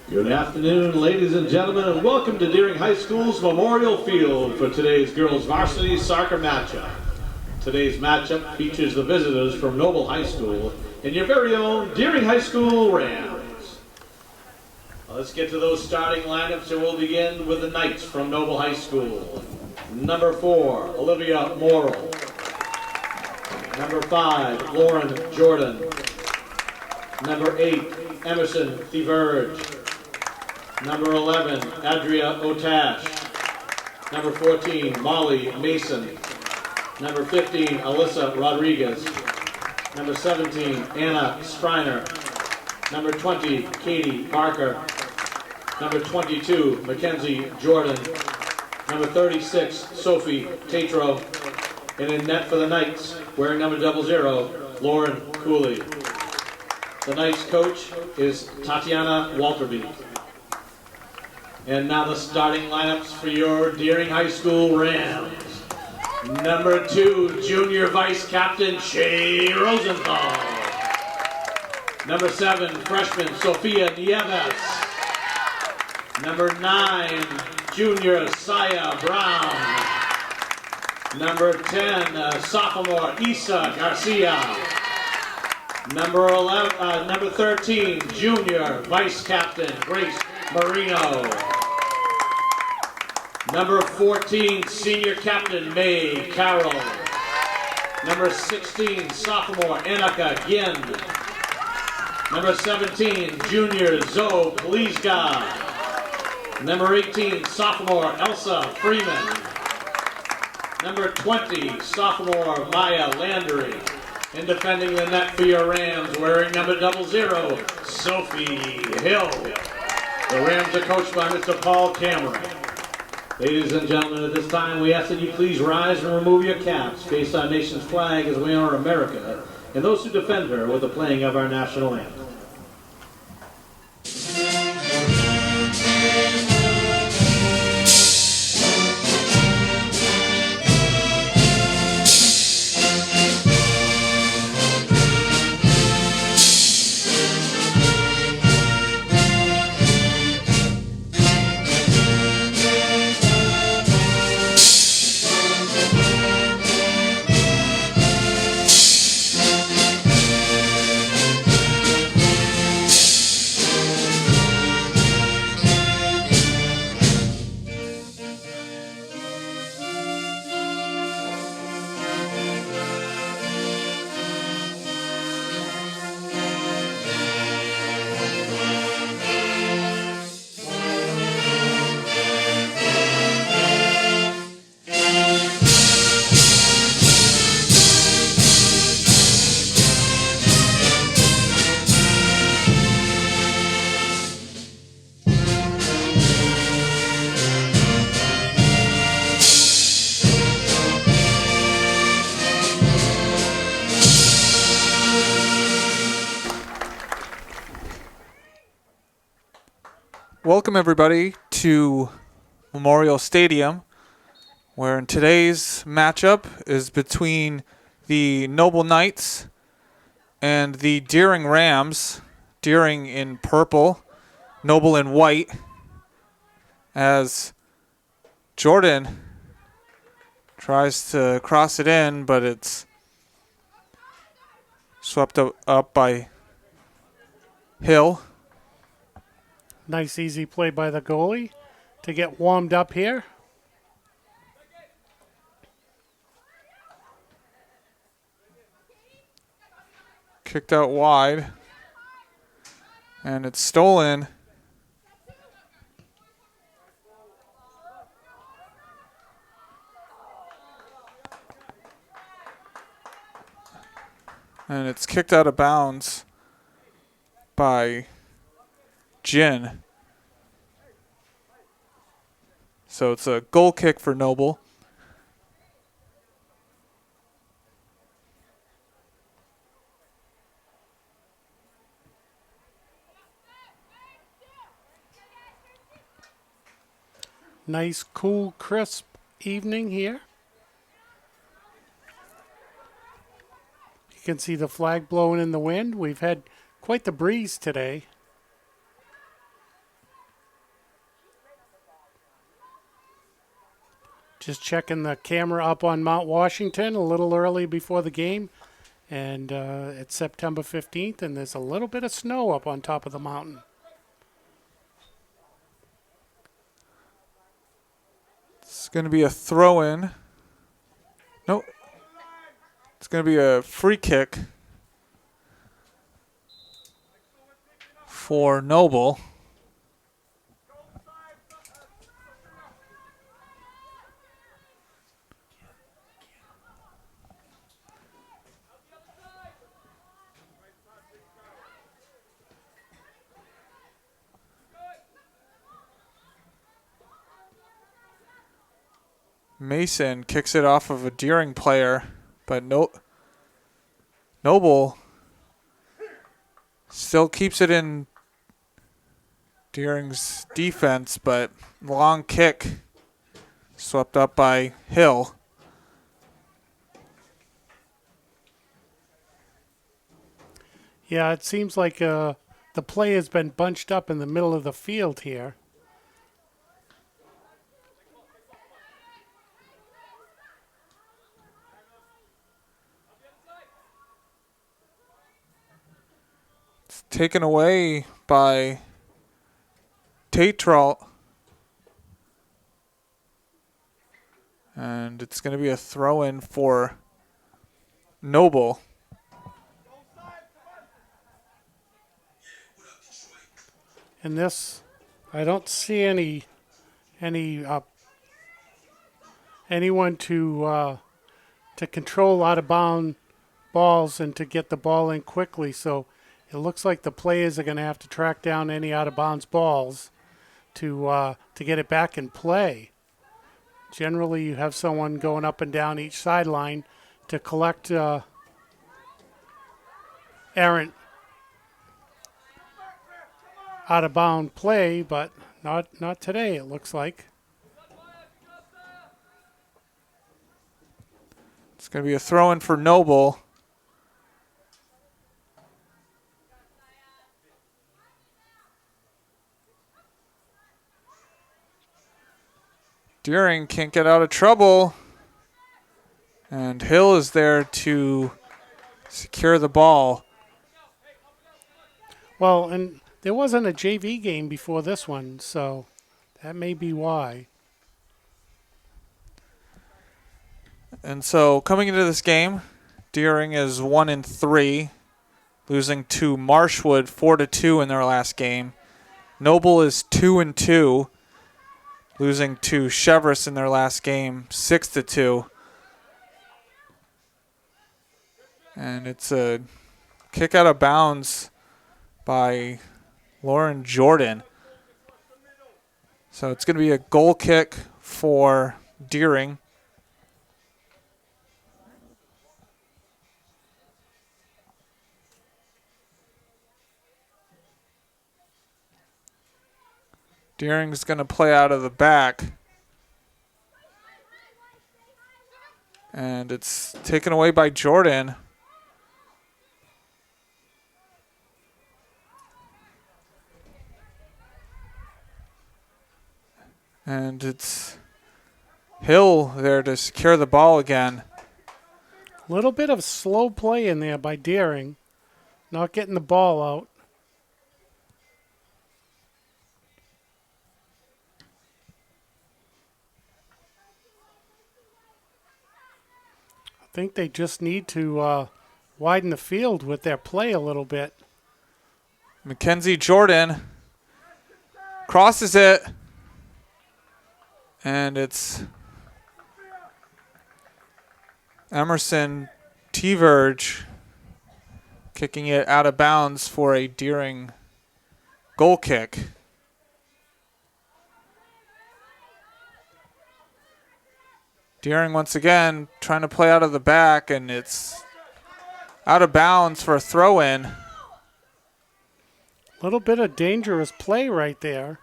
Good afternoon, ladies and gentlemen, and welcome to Deering High School's Memorial Field for today's girls varsity soccer matchup. Today's matchup features the visitors from Noble High School and your very own Deering High School Rams. Let's get to those starting lineups, and we'll begin with the Knights from Noble High School. Number 4, Olivia Morrill. Number 5, Lauren Jordan. Number 8, Emerson Theverge. Number 11, Adria Otash. Number 14, Molly Mason. Number 15, Alyssa Rodriguez. Number 17, Anna Striner. Number 20, Katie Barker. Number 22, Mackenzie Jordan. Number 36, Sophie Tatro. And in net for the Knights, wearing number 00, Lauren Cooley. The Knights coach is Tatiana Walterby. And now the starting lineups for your Deering High School Rams. Number 2, junior vice captain Shay Rosenthal. Number 7, freshman Sophia Nieves. Number 9, junior Saya Brown. Number 10, sophomore Isa Garcia. Number 13, junior vice captain Grace Marino. Number 14, senior captain May Carroll. Number 16, sophomore Annika Ginn. Number 17, junior Zoe Polizga. Number 18, sophomore Elsa Freeman. Number 20, sophomore Maya Landry. And defending the net for your Rams, wearing number 00, Sophie Hill. The Rams are coached by Mr. Paul Cameron. Ladies and gentlemen, at this time, we ask that you please rise and remove your caps, face our nation's flag as we honor America, and those who defend her with the playing of our national anthem. Welcome everybody to Memorial Stadium, where in today's matchup is between the Noble Knights and the Deering Rams. Deering in purple, Noble in white, as Jordan tries to cross it in, but it's swept up by Hill. Nice easy play by the goalie to get warmed up here. Kicked out wide. And it's stolen. And it's kicked out of bounds by Jin. So it's a goal kick for Noble. Nice, cool, crisp evening here. You can see the flag blowing in the wind. We've had quite the breeze today. Just checking the camera up on Mount Washington a little early before the game. And it's September 15th, and there's a little bit of snow up on top of the mountain. It's going to be a throw-in. Nope. It's going to be a free kick for Noble. Mason kicks it off of a Deering player, but Noble still keeps it in Deering's defense, but long kick swept up by Hill. Yeah, it seems like the play has been bunched up in the middle of the field here. It's taken away by Tatralt. And it's going to be a throw-in for Noble. In this, I don't see anyone to control out of bound balls and to get the ball in quickly. So it looks like the players are going to have to track down any out of bounds balls to get it back in play. Generally, you have someone going up and down each sideline to collect errant out of bound play, but not today, it looks like. It's going to be a throw-in for Noble. Deering can't get out of trouble. And Hill is there to secure the ball. Well, and there wasn't a JV game before this one, so that may be why. And so coming into this game, Deering is 1-3, losing to Marshwood 4-2 in their last game. Noble is 2-2, losing to Chevrolet in their last game 6-2. And it's a kick out of bounds by Lauren Jordan. So it's going to be a goal kick for Deering. Deering's going to play out of the back. And it's taken away by Jordan. And it's Hill there to secure the ball again. A little bit of slow play in there by Deering, not getting the ball out. I think they just need to widen the field with their play a little bit. Mackenzie Jordan crosses it. And it's Emerson T-Verge kicking it out of bounds for a Deering goal kick. Deering once again trying to play out of the back, and it's out of bounds for a throw-in. A little bit of dangerous play right there.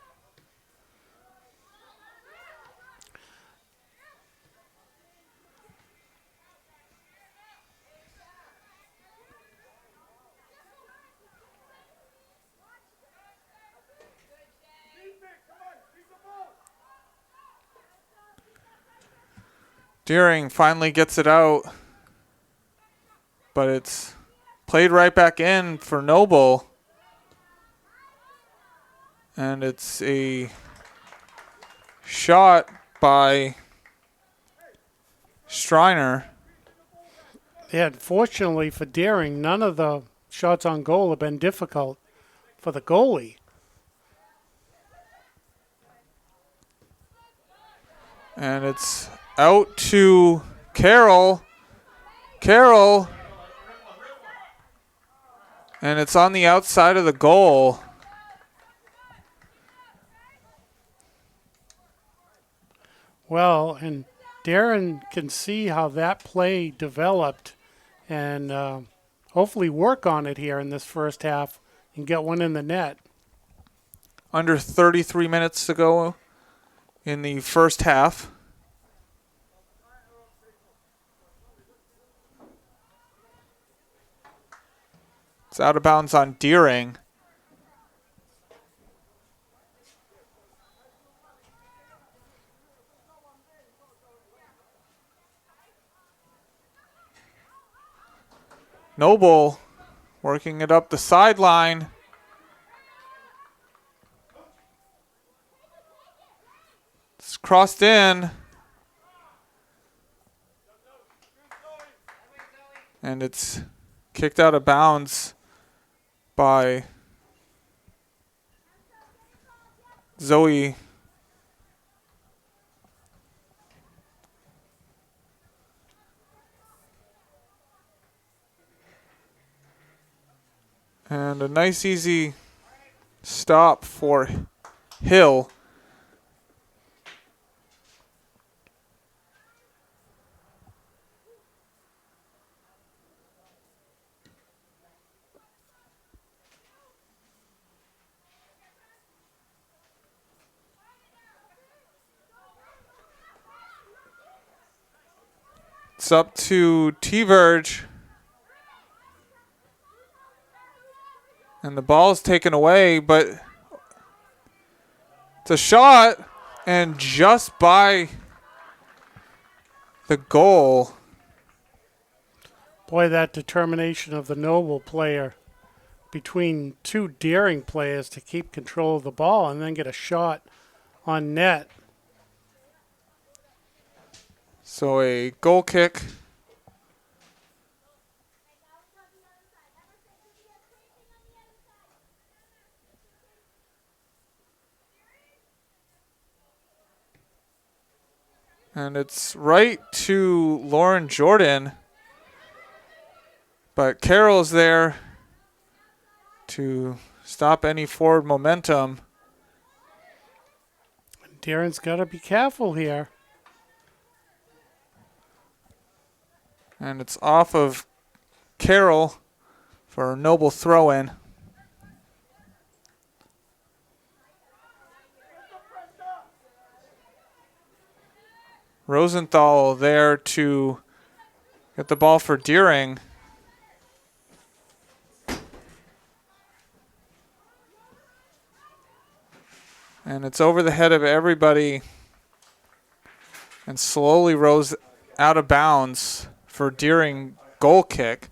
Deering finally gets it out, but it's played right back in for Noble. And it's a shot by Striner. Yeah, unfortunately for Deering, none of the shots on goal have been difficult for the goalie. And it's out to Carroll. Carroll. And it's on the outside of the goal. Well, and Darren can see how that play developed and hopefully work on it here in this first half and get one in the net. Under 33 minutes to go in the first half. It's out of bounds on Deering. Noble working it up the sideline. It's crossed in. And it's kicked out of bounds by Zoe. And a nice easy stop for Hill. It's up to T-Verge. And the ball is taken away, but it's a shot, and just by the goal. Boy, that determination of the Noble player between two Deering players to keep control of the ball and then get a shot on net. So a goal kick. And it's right to Lauren Jordan. But Carroll's there to stop any forward momentum. Deering's got to be careful here. And it's off of Carroll for a Noble throw-in. Rosenthal there to get the ball for Deering. And it's over the head of everybody and slowly rose out of bounds for Deering goal kick.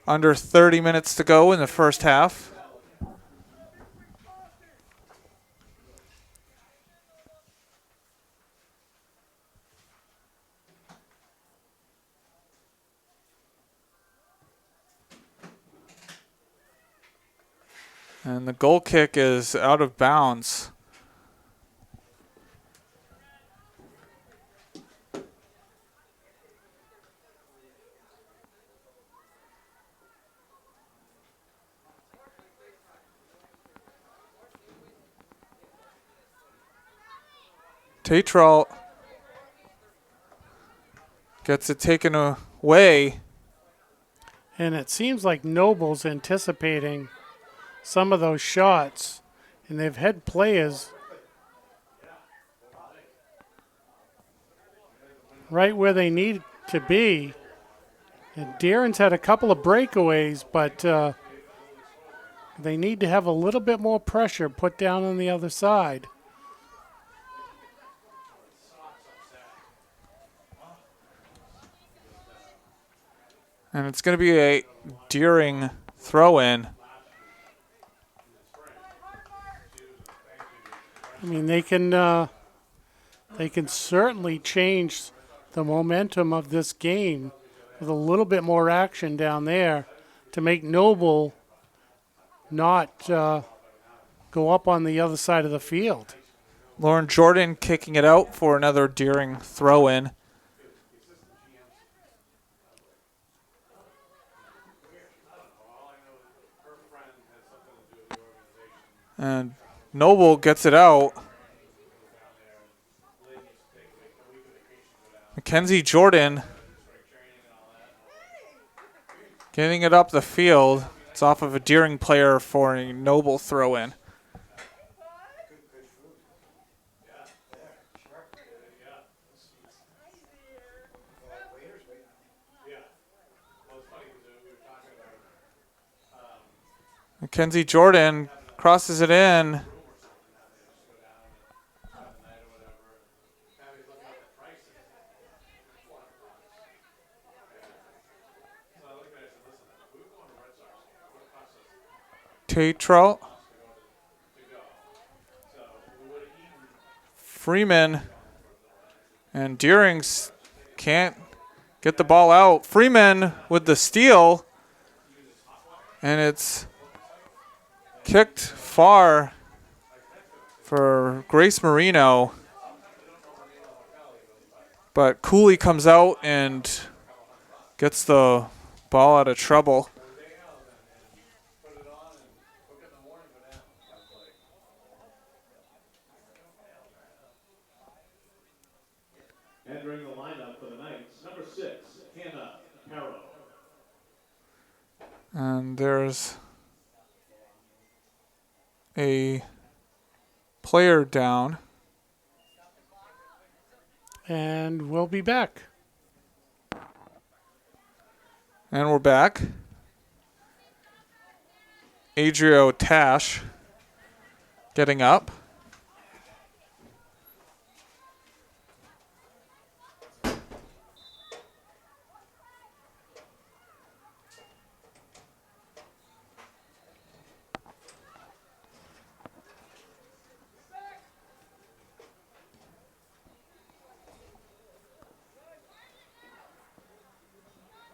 Under 30 minutes to go in the first half. And the goal kick is out of bounds. Tatral gets it taken away. And it seems like Noble's anticipating some of those shots, and they've had players right where they need to be. And Deering's had a couple of breakaways, but they need to have a little bit more pressure put down on the other side. And it's going to be a Deering throw-in. I mean, they can certainly change the momentum of this game with a little bit more action down there to make Noble not go up on the other side of the field. Lauren Jordan kicking it out for another Deering throw-in. And Noble gets it out. Mackenzie Jordan getting it up the field. It's off of a Deering player for a Noble throw-in. Mackenzie Jordan crosses it in. Tatro. Freeman. And Deering's can't get the ball out. Freeman with the steal. And it's kicked far for Grace Marino. But Cooley comes out and gets the ball out of trouble. Entering the lineup for the Knights, number 6, Hannah Harrow. And there's a player down. And we'll be back. And we're back. Adrio Tash getting up.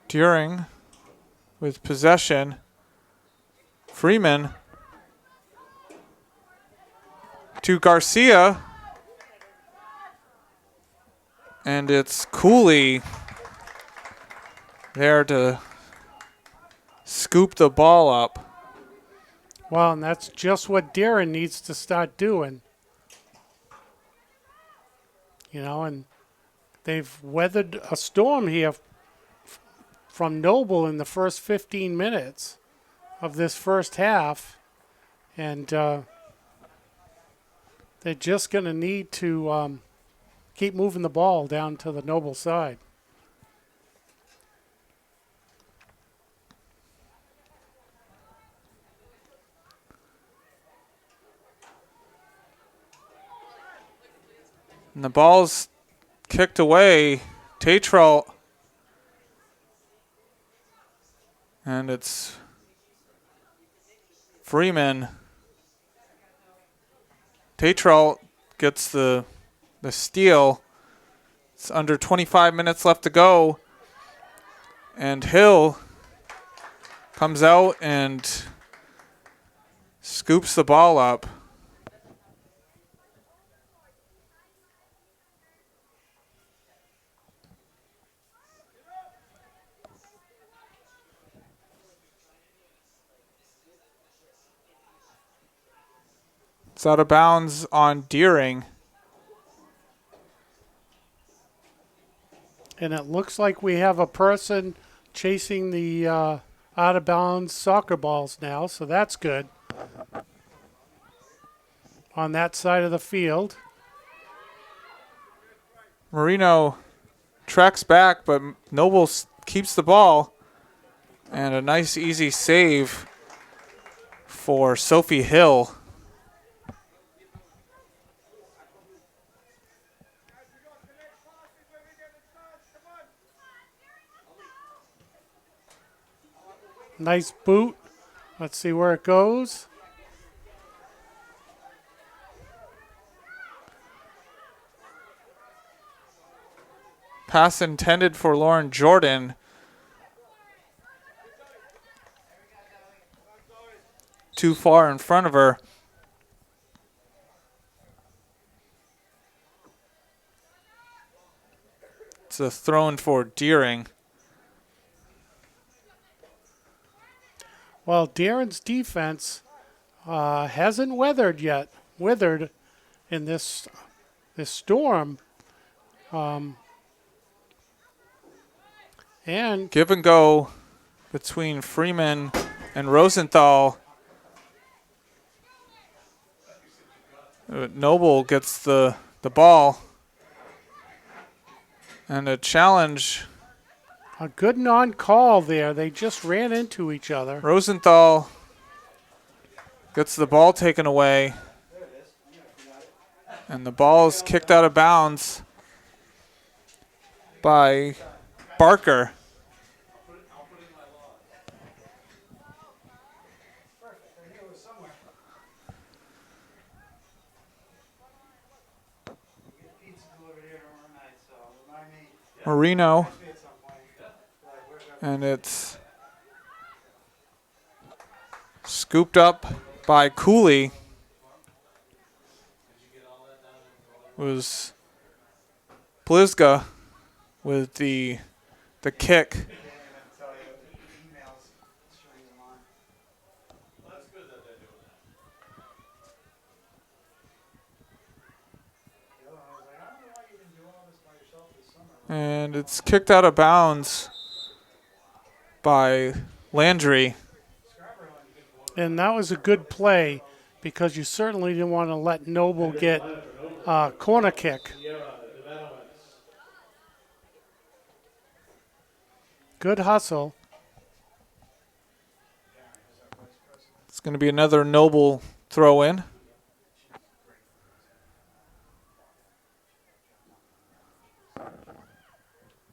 Deering with possession. Freeman to Garcia. And it's Cooley there to scoop the ball up. Well, and that's just what Darren needs to start doing. You know, and they've weathered a storm here from Noble in the first 15 minutes of this first half. And they're just going to need to keep moving the ball down to the Noble side. And the ball's kicked away. Tatro. And it's Freeman. Tatro gets the steal. It's under 25 minutes left to go. And Hill comes out and scoops the ball up. It's out of bounds on Deering. And it looks like we have a person chasing the out-of-bounds soccer balls now, so that's good. On that side of the field. Marino tracks back, but Noble keeps the ball. And a nice, easy save for Sophie Hill. Nice boot. Let's see where it goes. Pass intended for Lauren Jordan. Too far in front of her. It's a throw-in for Deering. Well, Darren's defense hasn't withered in this storm. And Give and go between Freeman and Rosenthal. Noble gets the ball. And a challenge. a good non-call there. They just ran into each other. Rosenthal gets the ball taken away. And the ball is kicked out of bounds by Barker. Marino. And it's scooped up by Cooley. It was Blizga with the kick. And it's kicked out of bounds by Landry. And that was a good play because you certainly didn't want to let Noble get a corner kick. Good hustle. It's going to be another Noble throw-in.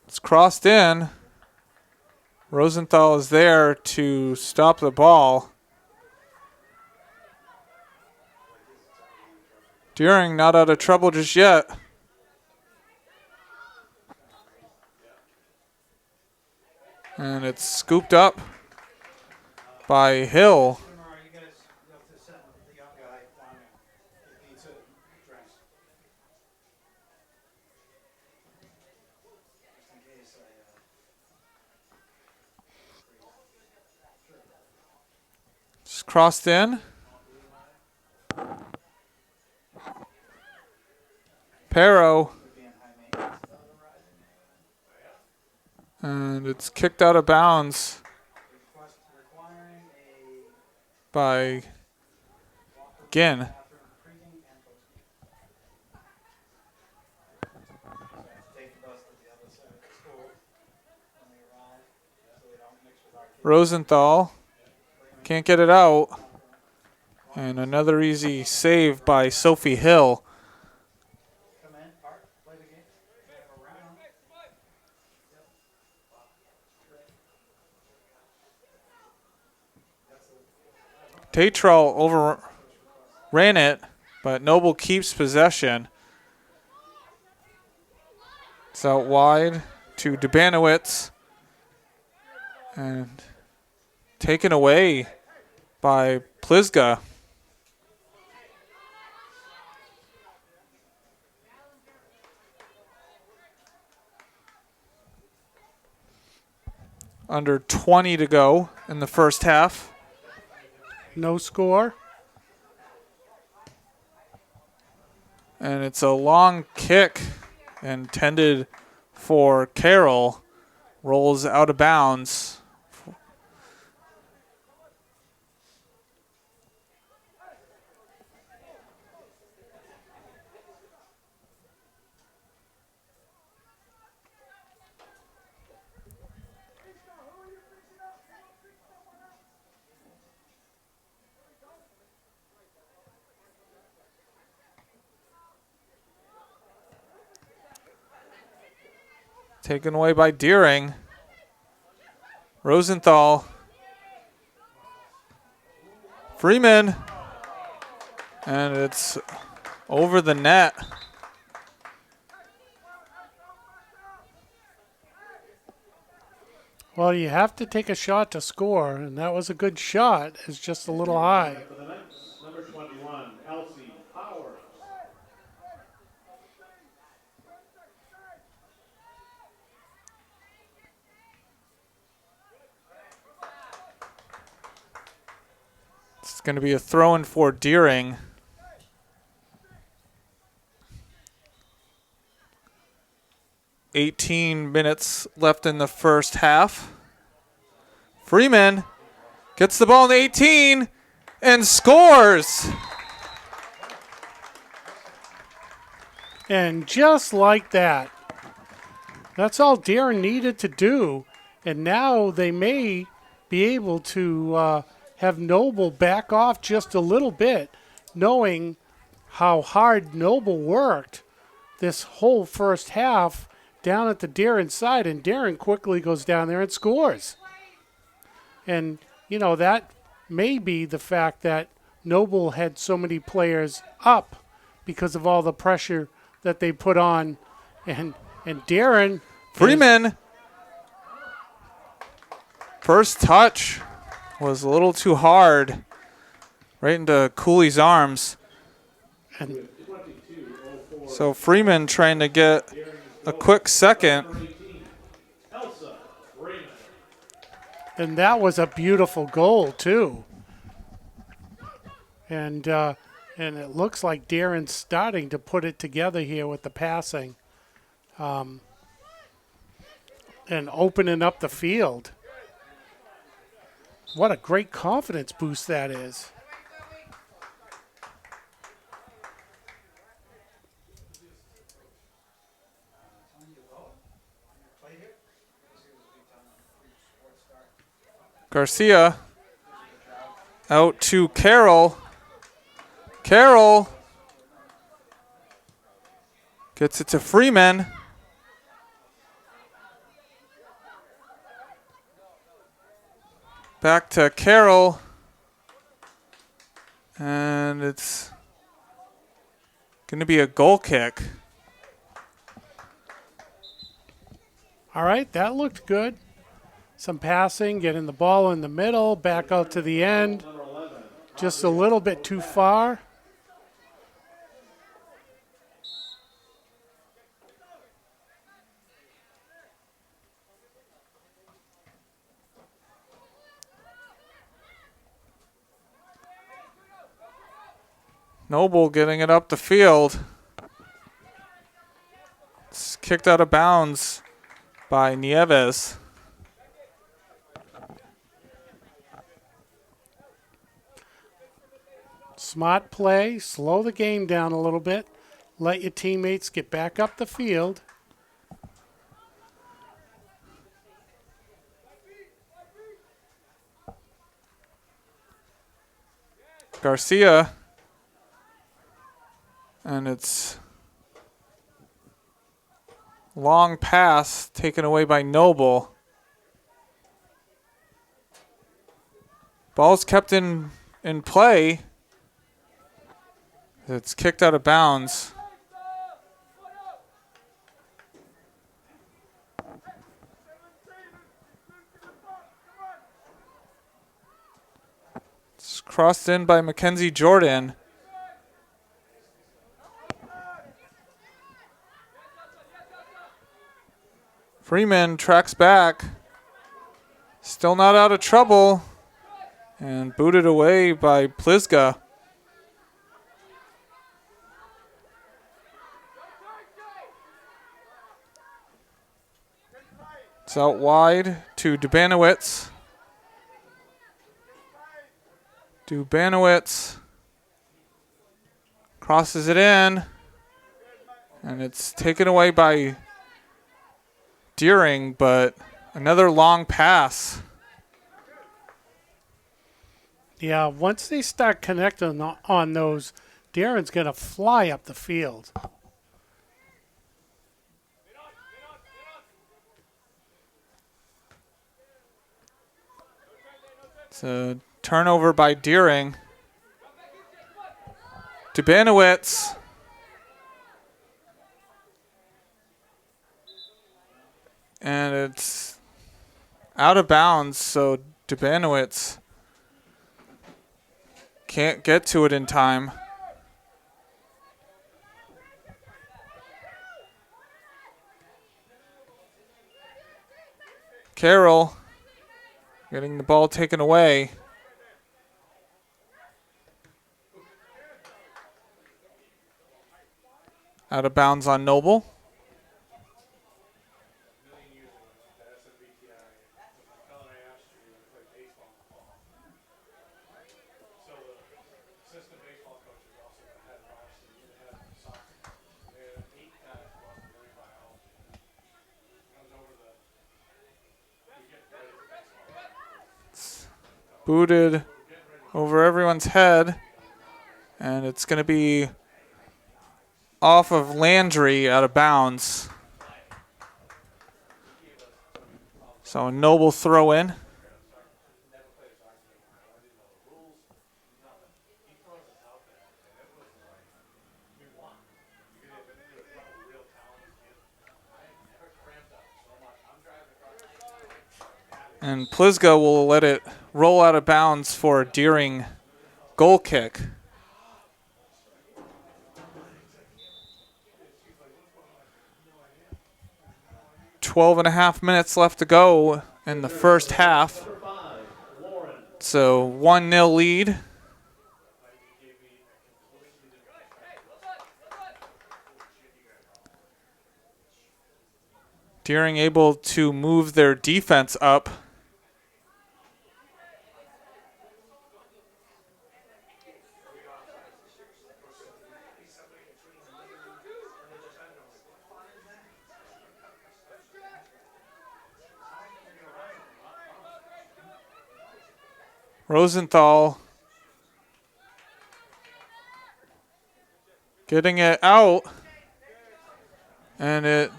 It's crossed in. Rosenthal is there to stop the ball. Deering not out of trouble just yet. And it's scooped up by Hill. Just crossed in. Pero. And it's kicked out of bounds by Ginn. Rosenthal can't get it out. And another easy save by Sophie Hill. Tatral overran it, but Noble keeps possession. It's out wide to Dubanowitz. And taken away by Plizga. Under 20 to go in the first half. No score. And it's a long kick intended for Carroll. Rolls out of bounds. Taken away by Deering. Rosenthal Freeman. And it's over the net. Well, you have to take a shot to score, and that was a good shot. It's just a little high. For the Knights, number 21, Elsie Powers. It's going to be a throw-in for Deering. "18 minutes left in the first half. Freeman gets the ball in the 18 and scores. And just like that, that's all Darren needed to do. And now they may be able to have Noble back off just a little bit, knowing how hard Noble worked this whole first half down at the Darren side. And Darren quickly goes down there and scores. And, you know, that may be the fact that Noble had so many players up because of all the pressure that they put on. And Darren. Freeman. First touch was a little too hard. Right into Cooley's arms. And so Freeman trying to get a quick second. And that was a beautiful goal, too. And it looks like Darren's starting to put it together here with the passing and opening up the field. What a great confidence boost that is. Garcia out to Carroll. Carroll gets it to Freeman. Back to Carroll. And it's going to be a goal kick. All right, that looked good. Some passing, getting the ball in the middle, back out to the end. Just a little bit too far. Noble getting it up the field. It's kicked out of bounds by Nieves. Smart play, slow the game down a little bit. Let your teammates get back up the field. Garcia. And it's long pass taken away by Noble. Ball's kept in play. It's kicked out of bounds. It's crossed in by Mackenzie Jordan. Freeman tracks back. Still not out of trouble. And booted away by Plizga. It's out wide to Dubanowitz. Dubanowitz crosses it in. And it's taken away by Deering, but another long pass. Yeah, once they start connecting on those, Darren's going to fly up the field. It's a turnover by Deering. Dubanowitz. And it's out of bounds, so Dubanowitz can't get to it in time. Carroll getting the ball taken away. Out of bounds on Noble. Booted over everyone's head, and it's going to be off of Landry, out of bounds. So a Noble throw in. And Plisga will let it roll out of bounds for a Deering goal kick. 12.5 minutes left to go in the first half. So 1-0 lead. Deering able to move their defense up. Rosenthal getting it out, and it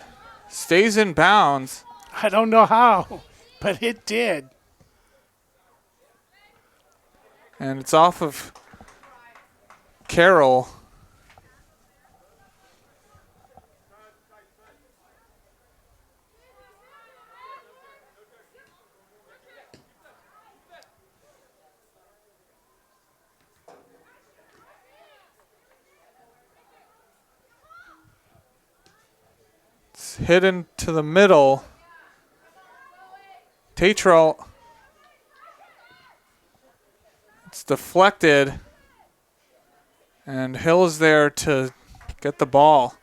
stays in bounds. I don't know how, but it did. And it's off of Carroll. It's hit into the middle. Tatral. It's deflected. And Hill is there to get the ball.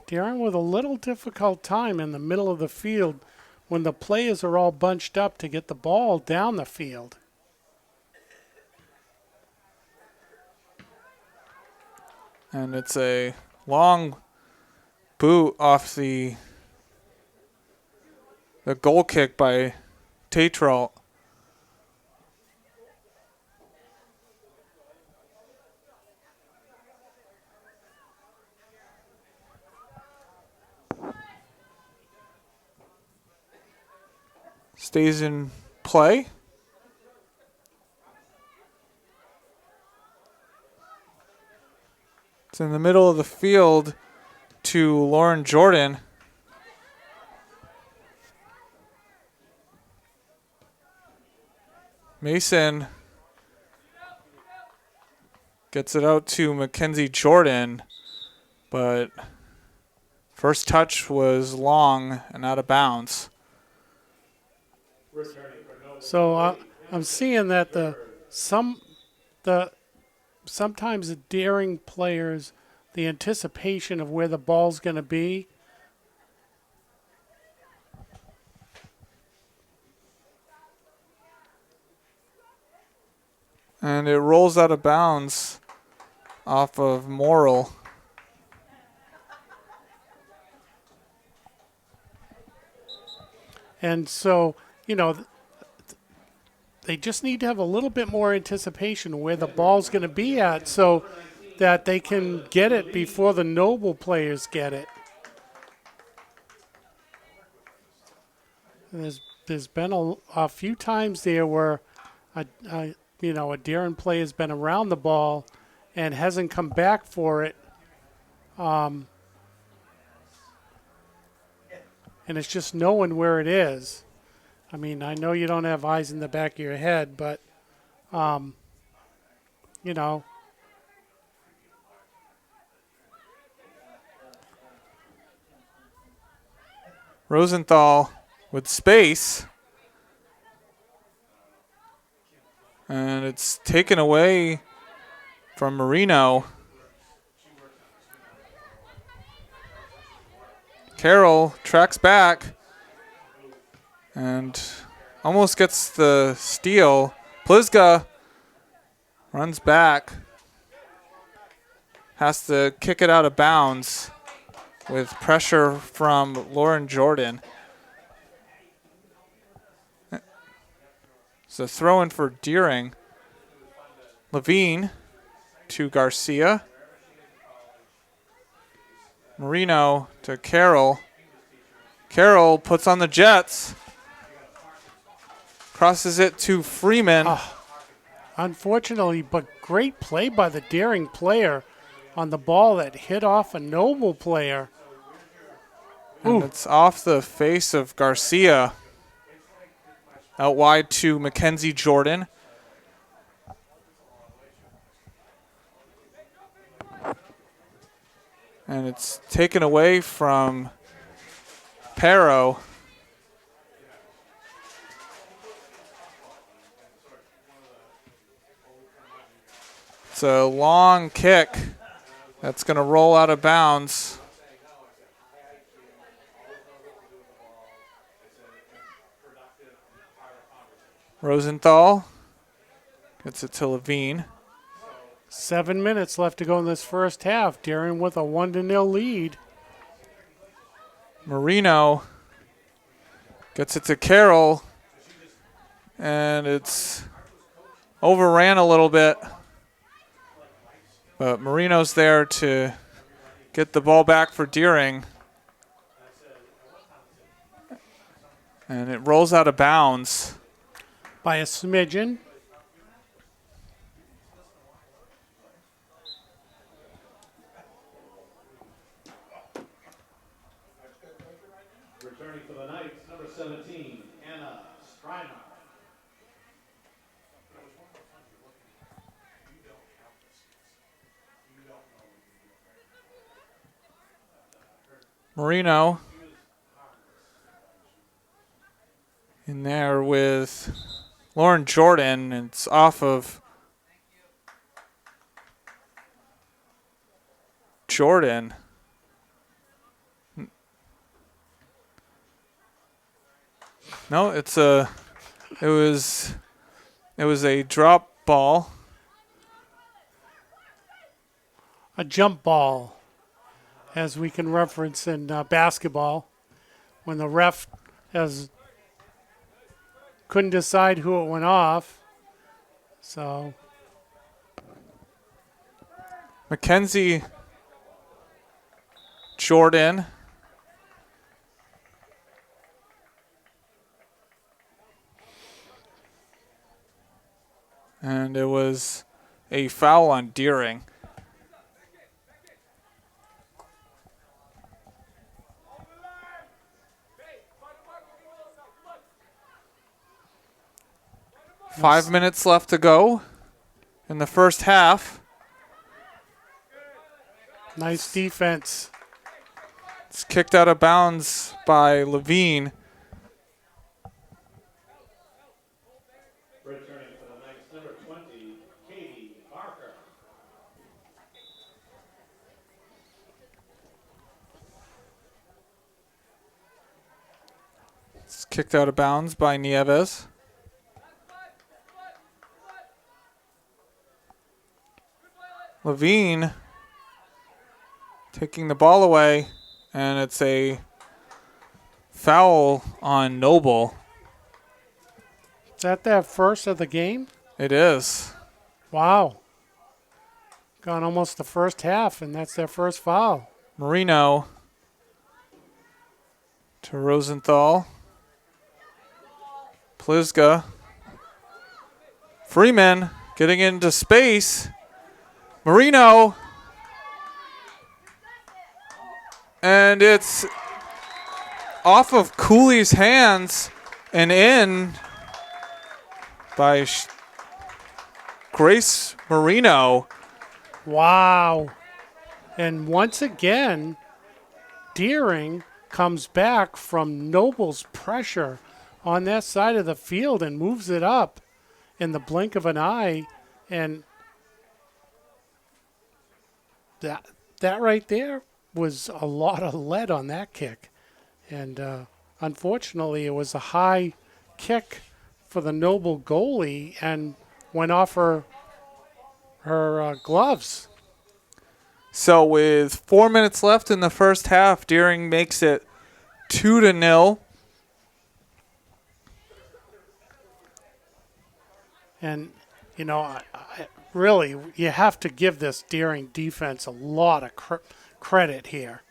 Deering with a little difficult time in the middle of the field when the players are all bunched up to get the ball down the field. And it's a long boot off the goal kick by Tatral. Stays in play. It's in the middle of the field to Lauren Jordan. Mason gets it out to Mackenzie Jordan, but first touch was long and out of bounds. So I'm seeing that sometimes the Deering players, the anticipation of where the ball's going to be. And it rolls out of bounds off of Morrill. And so, they just need to have a little bit more anticipation where the ball's going to be at so that they can get it before the Noble players get it. And there's been a few times there where a Deering player has been around the ball and hasn't come back for it. And it's just knowing where it is. I mean, I know you don't have eyes in the back of your head, but, you know, Rosenthal with space. And it's taken away from Marino. Carroll tracks back and almost gets the steal. Plizga runs back. Has to kick it out of bounds with pressure from Lauren Jordan. It's a throw in for Deering. Levine to Garcia. Marino to Carroll. Carroll puts on the Jets. Crosses it to Freeman. unfortunately, but great play by the Deering player on the ball that hit off a Noble player. And it's off the face of Garcia. Out wide to Mackenzie Jordan. And it's taken away from Pero. It's a long kick that's going to roll out of bounds. Rosenthal gets it to Levine. 7 minutes left to go in this first half. Deering with a 1-0 lead. Marino gets it to Carroll, and it's overran a little bit. But Marino's there to get the ball back for Deering. And it rolls out of bounds. By a smidgen. Returning for the Knights, number 17, Anna Striner. Marino in there with Lauren Jordan. It's off of Jordan. No, it was a drop ball. A jump ball, as we can reference in basketball, when the ref couldn't decide who it went off. So Mackenzie Jordan. And it was a foul on Deering. Yes. 5 minutes left to go in the first half. Nice defense. It's kicked out of bounds by Levine. Returning for the Knights, number 20, Katie Barker. It's kicked out of bounds by Nieves. Levine taking the ball away, and it's a foul on Noble. Is that their first of the game? It is. Wow. Gone almost the first half, and that's their first foul. Marino to Rosenthal. Plizga Freeman getting into space. Marino. And it's off of Cooley's hands and in by Grace Marino. Wow. And once again, Deering comes back from Noble's pressure on that side of the field and moves it up in the blink of an eye. And that right there was a lot of lead on that kick. And unfortunately, it was a high kick for the Noble goalie and went off her gloves. So with 4 minutes left in the first half, Deering makes it 2-0. And, you know, I really, you have to give this Deering defense a lot of credit here.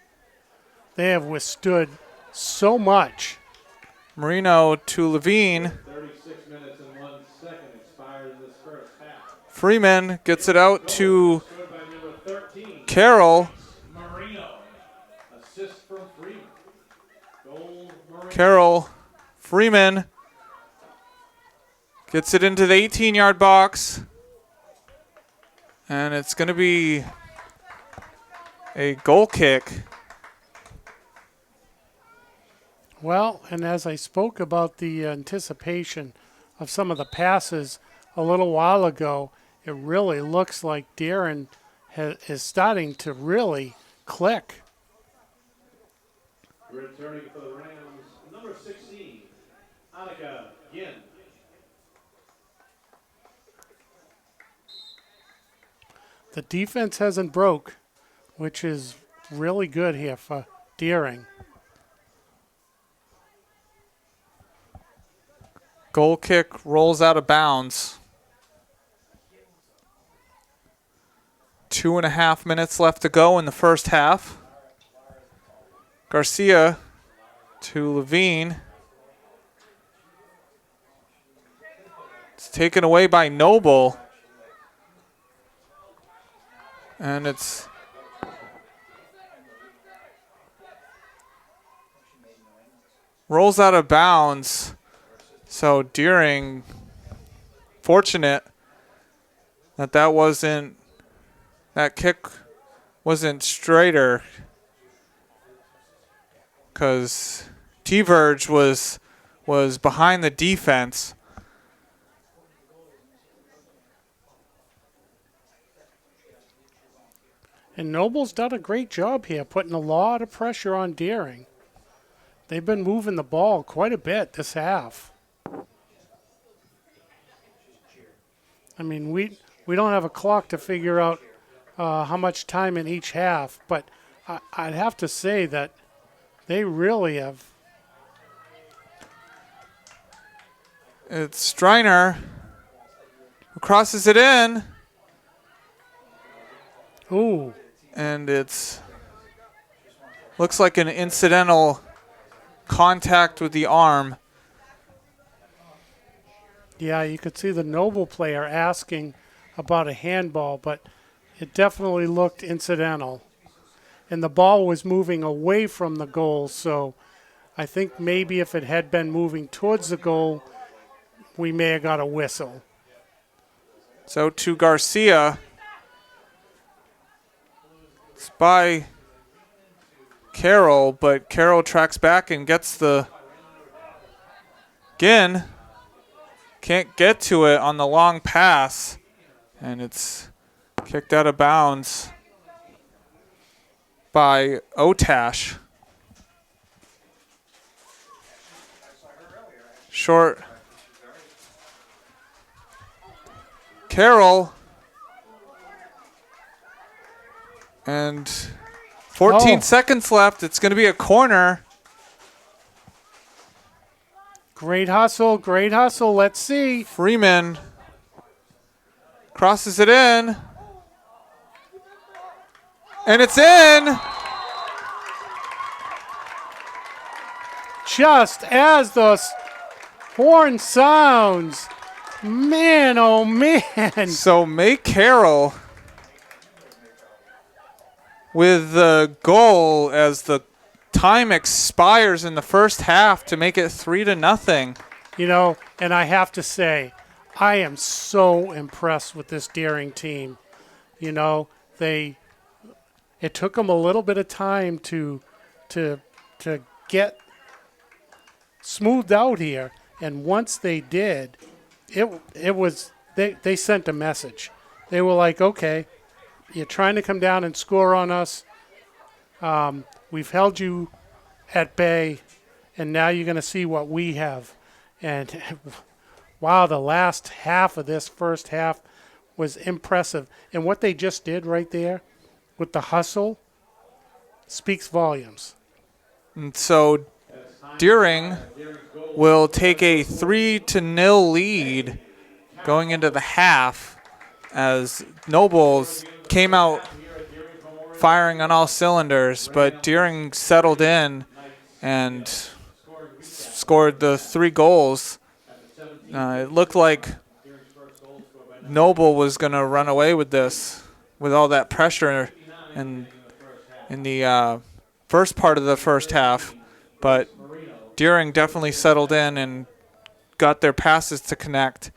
They have withstood so much. Marino to Levine. 36 minutes and 1 second expired in this first half. Freeman gets it out to Scored by number 13, Carroll. Marino. Assist from Freeman. Goal, Marino. Carroll. Freeman gets it into the 18-yard box. And it's going to be a goal kick. Well, and as I spoke about the anticipation of some of the passes a little while ago, it really looks like Deering is starting to really click. Returning for the Rams, number 16, Annika Ginn. The defense hasn't broke, which is really good here for Deering. Goal kick rolls out of bounds. 2.5 minutes left to go in the first half. Garcia to Levine. It's taken away by Noble. And it's rolls out of bounds. So Deering, fortunate that kick wasn't straighter, because T-Verge was behind the defense. And Noble's done a great job here, putting a lot of pressure on Deering. They've been moving the ball quite a bit this half. I mean, we don't have a clock to figure out how much time in each half, but I'd have to say that they really have. It's Striner who crosses it in. Ooh. And it's looks like an incidental contact with the arm. Yeah, you could see the Noble player asking about a handball, but it definitely looked incidental. And the ball was moving away from the goal, so I think maybe if it had been moving towards the goal, we may have got a whistle. So to Garcia. It's by Carroll, but Carroll tracks back and gets the Ginn. Can't get to it on the long pass, and it's kicked out of bounds by Otash. Short. Carroll. And 14 seconds left. It's going to be a corner. Great hustle, great hustle. Let's see. Freeman crosses it in. And it's in. Just as the horn sounds, Man, oh man. So May Carroll with the goal as the time expires in the first half to make it 3-0. You know, and I have to say, I am so impressed with this Deering team. You know, it took them a little bit of time to get smoothed out here, and once they did, it was they sent a message. They were like, okay, you're trying to come down and score on us. We've held you at bay, and now you're going to see what we have. And wow, the last half of this first half was impressive. And what they just did right there with the hustle speaks volumes. And so Deering will take a 3-0 lead going into the half as Nobles came out firing on all cylinders, but Deering settled in and scored the 3 goals. It looked like Noble was going to run away with this with all that pressure in the first part of the first half, but Deering definitely settled in and got their passes to connect,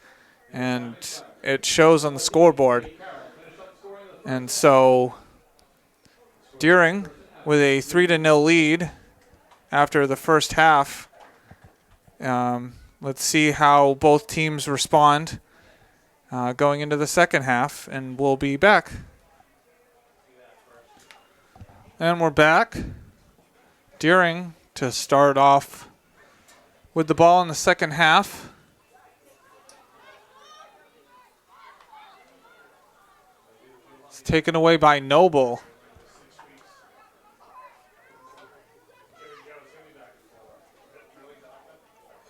and it shows on the scoreboard. And so Deering with a 3-0 lead after the first half. Let's see how both teams respond going into the second half, and we'll be back. And we're back. Deering to start off with the ball in the second half. It's taken away by Noble.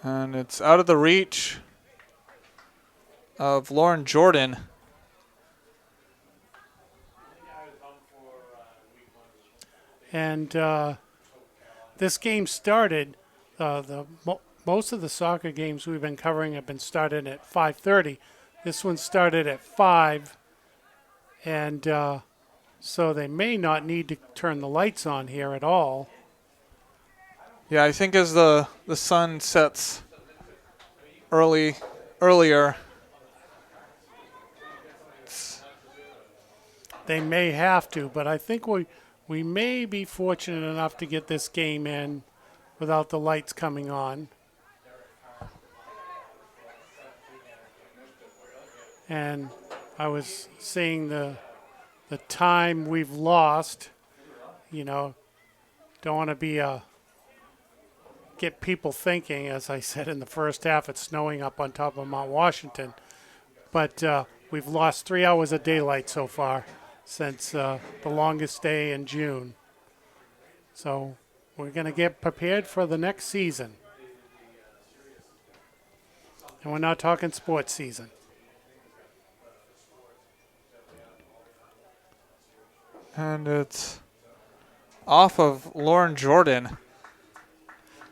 And it's out of the reach of Lauren Jordan. And this game started, most of the soccer games we've been covering have been started at 5:30. This one started at 5, and so they may not need to turn the lights on here at all. Yeah, I think as the sun sets earlier, they may have to, but I think we may be fortunate enough to get this game in without the lights coming on. And I was seeing the time we've lost. You know, don't want to be get people thinking, as I said in the first half, it's snowing up on top of Mount Washington. But we've lost 3 hours of daylight so far since the longest day in June. So we're going to get prepared for the next season. And we're not talking sports season. and it's off of Lauren Jordan.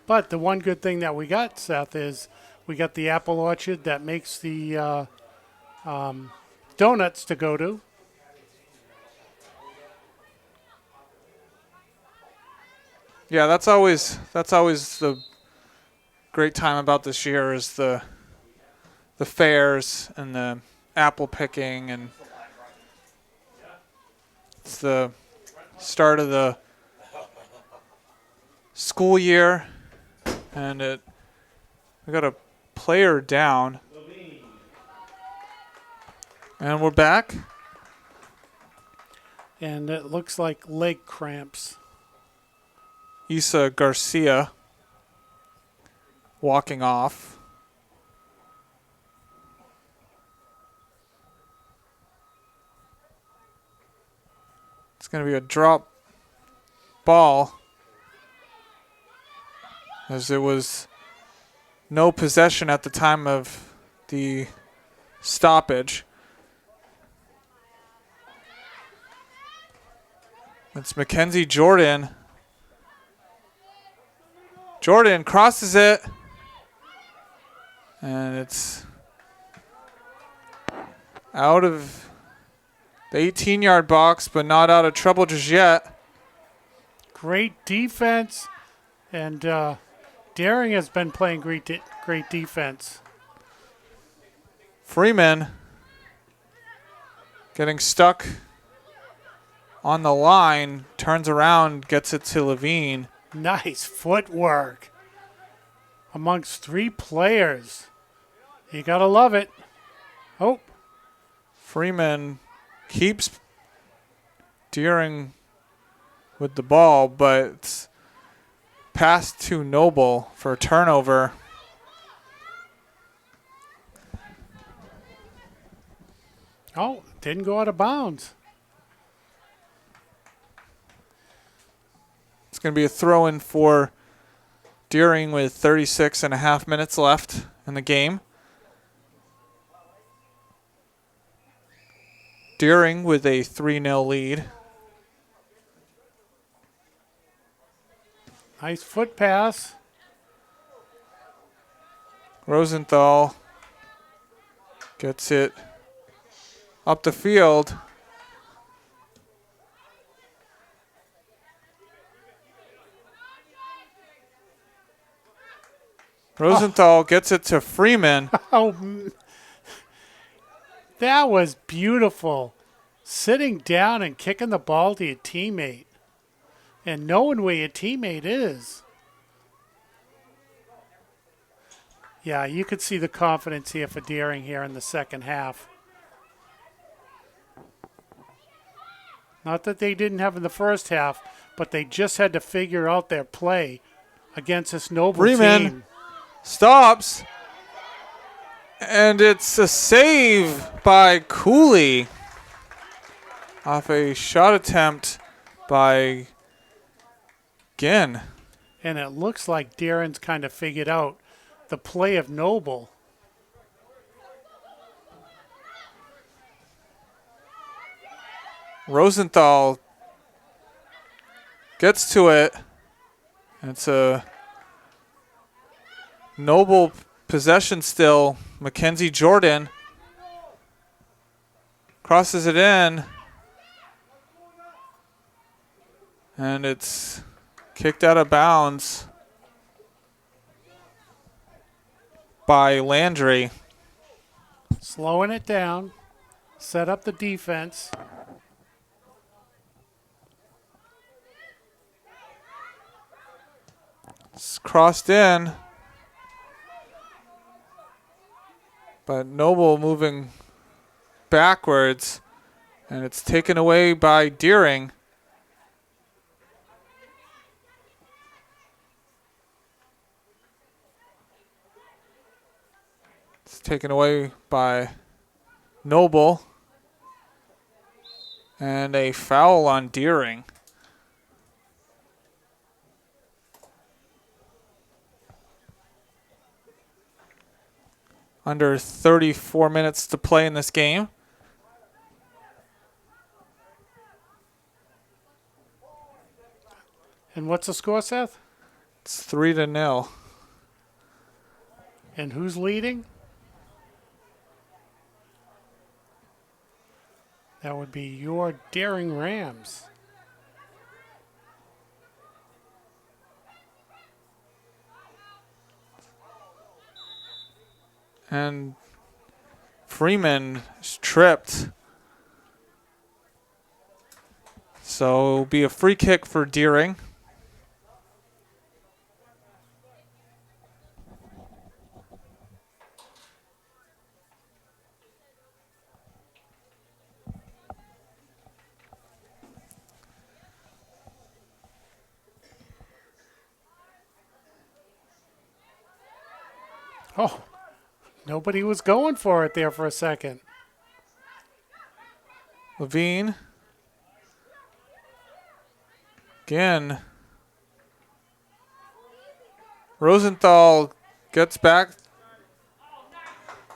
But the one good thing that we got, Seth, is we got the apple orchard that makes the donuts to go to. Yeah, that's always the great time about this year is the fairs and the apple picking, and it's the start of the school year, and we got a player down, and we're back. And it looks like leg cramps. Isa Garcia walking off. It's going to be a drop ball, as it was no possession at the time of the stoppage. It's Mackenzie Jordan. Jordan crosses it, and it's out of the 18-yard box, but not out of trouble just yet. Great defense, and Daring has been playing great defense. Freeman getting stuck on the line, turns around, gets it to Levine. Nice footwork amongst 3 players. You got to love it. Oh. Freeman keeps Deering with the ball, but it's passed to Noble for a turnover. Oh, didn't go out of bounds. It's going to be a throw-in for Deering with 36.5 minutes left in the game. Deering with a 3-0 lead. Nice foot pass. Rosenthal gets it up the field. Rosenthal gets it to Freeman. Oh, that was beautiful. Sitting down and kicking the ball to your teammate and knowing where your teammate is. Yeah, you could see the confidence here for Deering here in the second half. Not that they didn't have in the first half, but they just had to figure out their play against this Noble Freeman team. Stops, and it's a save by Cooley off a shot attempt by Ginn. And it looks like Deering's kind of figured out the play of Noble. Rosenthal gets to it. It's a Noble possession still. Mackenzie Jordan crosses it in. And it's kicked out of bounds by Landry. Slowing it down. Set up the defense. It's crossed in. But Noble moving backwards. And it's taken away by Deering. It's taken away by Noble. And a foul on Deering. Under 34 minutes to play in this game. And what's the score, Seth? It's 3-0. And who's leading? That would be your Daring Rams. And Freeman is tripped. So it'll be a free kick for Deering. Oh, nobody was going for it there for a second. Levine. Again. Rosenthal gets back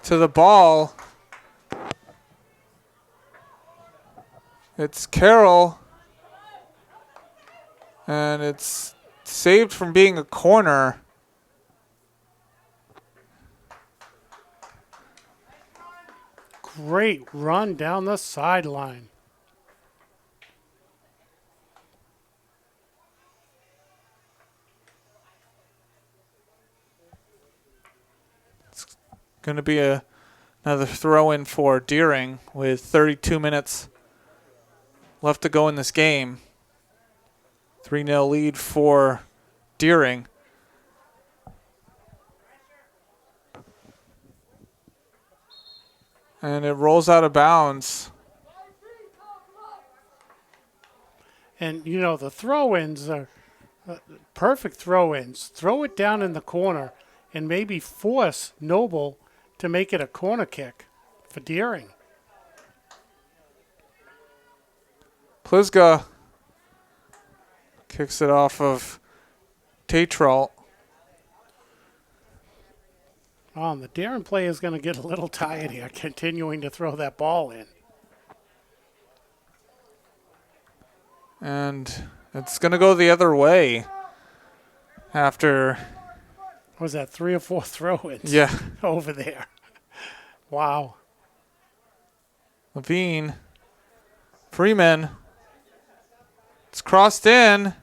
to the ball. It's Carroll. And it's saved from being a corner. Great run down the sideline. Going to be another throw in for Deering with 32 minutes left to go in this game. 3-0 lead for Deering. And it rolls out of bounds. And, you know, the throw-ins are perfect throw-ins. Throw it down in the corner and maybe force Noble to make it a corner kick for Deering. Pliska kicks it off of Tatral. Oh, and the Deering player is going to get a little tired here, continuing to throw that ball in. And it's going to go the other way after... Was that 3 or 4 throw-ins? Yeah. Over there. Wow. Levine. Freeman. It's crossed in.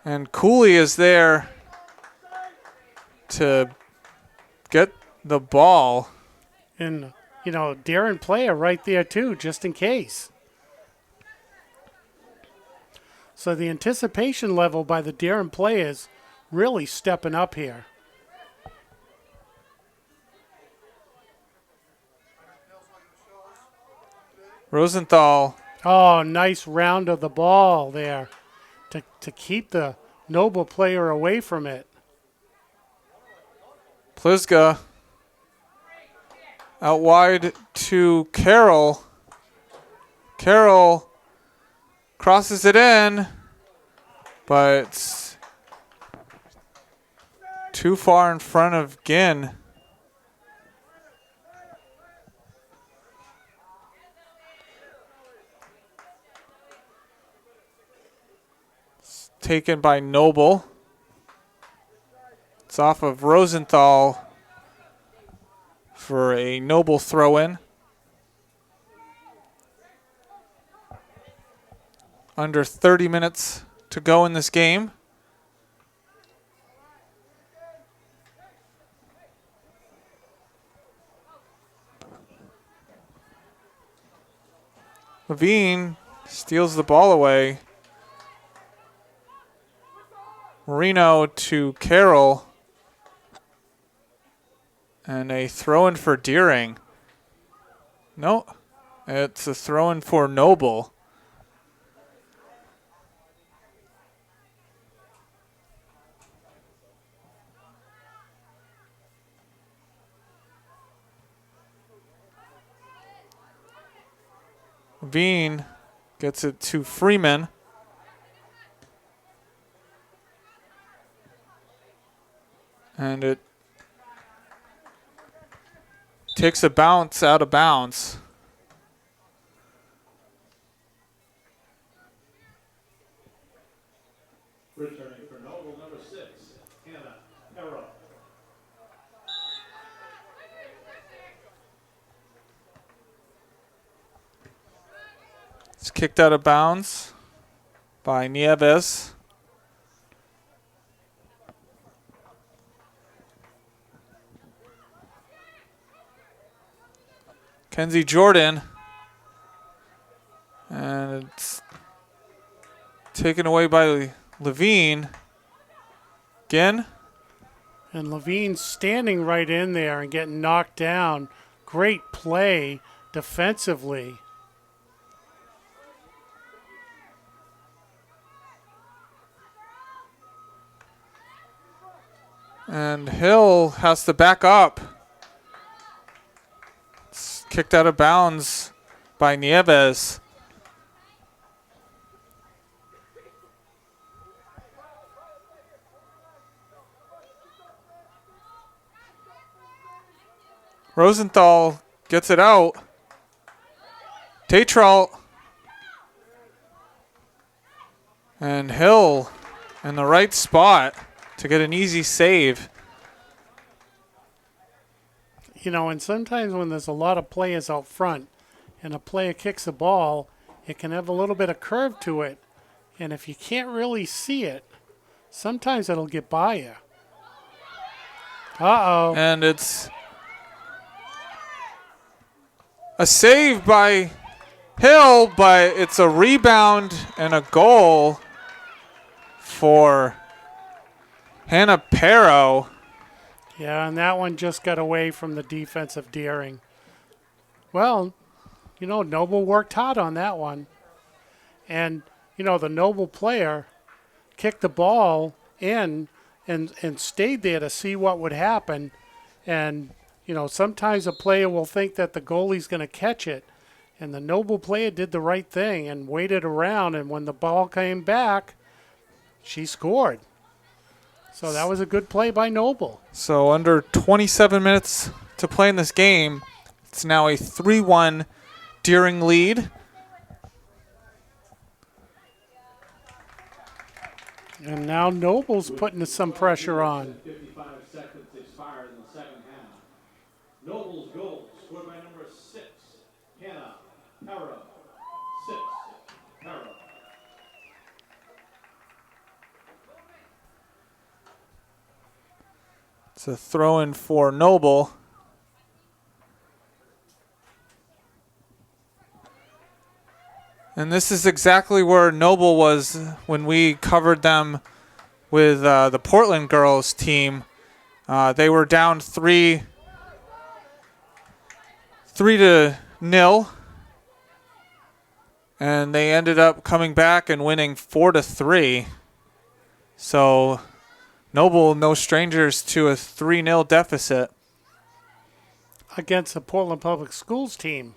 And Cooley is there to get the ball. And, you know, Deering player right there too, just in case. So the anticipation level by the Deering players really stepping up here. Rosenthal. Oh, nice round of the ball there to keep the Noble player away from it. Pliska out wide to Carroll. Carroll crosses it in, but it's too far in front of Ginn. It's taken by Noble. It's off of Rosenthal for a Noble throw-in. Under 30 minutes to go in this game. Levine steals the ball away. Marino to Carroll. And a throw-in for Deering. No, it's a throw-in for Noble. Levine gets it to Freeman. And it takes a bounce out of bounds. Returning for Noble, number 6, Hannah Harrow. It's kicked out of bounds by Nieves. Kenzie Jordan. And it's taken away by Levine. Again. And Levine's standing right in there and getting knocked down. Great play defensively. And Hill has to back up. It's kicked out of bounds by Nieves. Rosenthal gets it out. Tatral. And Hill in the right spot to get an easy save. You know, and sometimes when there's a lot of players out front and a player kicks a ball, it can have a little bit of curve to it. And if you can't really see it, sometimes it'll get by you. Uh-oh. And it's a save by Hill, but it's a rebound and a goal for Hannah Perro. Yeah, and that one just got away from the defense of Deering. Well, you know, Noble worked hard on that one. And, you know, the Noble player kicked the ball in and stayed there to see what would happen. And, you know, sometimes a player will think that the goalie's going to catch it. And the Noble player did the right thing and waited around. And when the ball came back, she scored. So that was a good play by Noble. So under 27 minutes to play in this game, it's now a 3-1 Deering lead. And now Noble's putting some pressure on. 55 seconds expired in the second half. Noble's goal scored by number 6, Hannah Perro. 6, Perro. It's a throw-in for Noble. And this is exactly where Noble was when we covered them with the Portland girls team. They were down 3-0, and they ended up coming back and winning 4-3. So Noble, no strangers to a 3-0 deficit Against the Portland Public Schools team.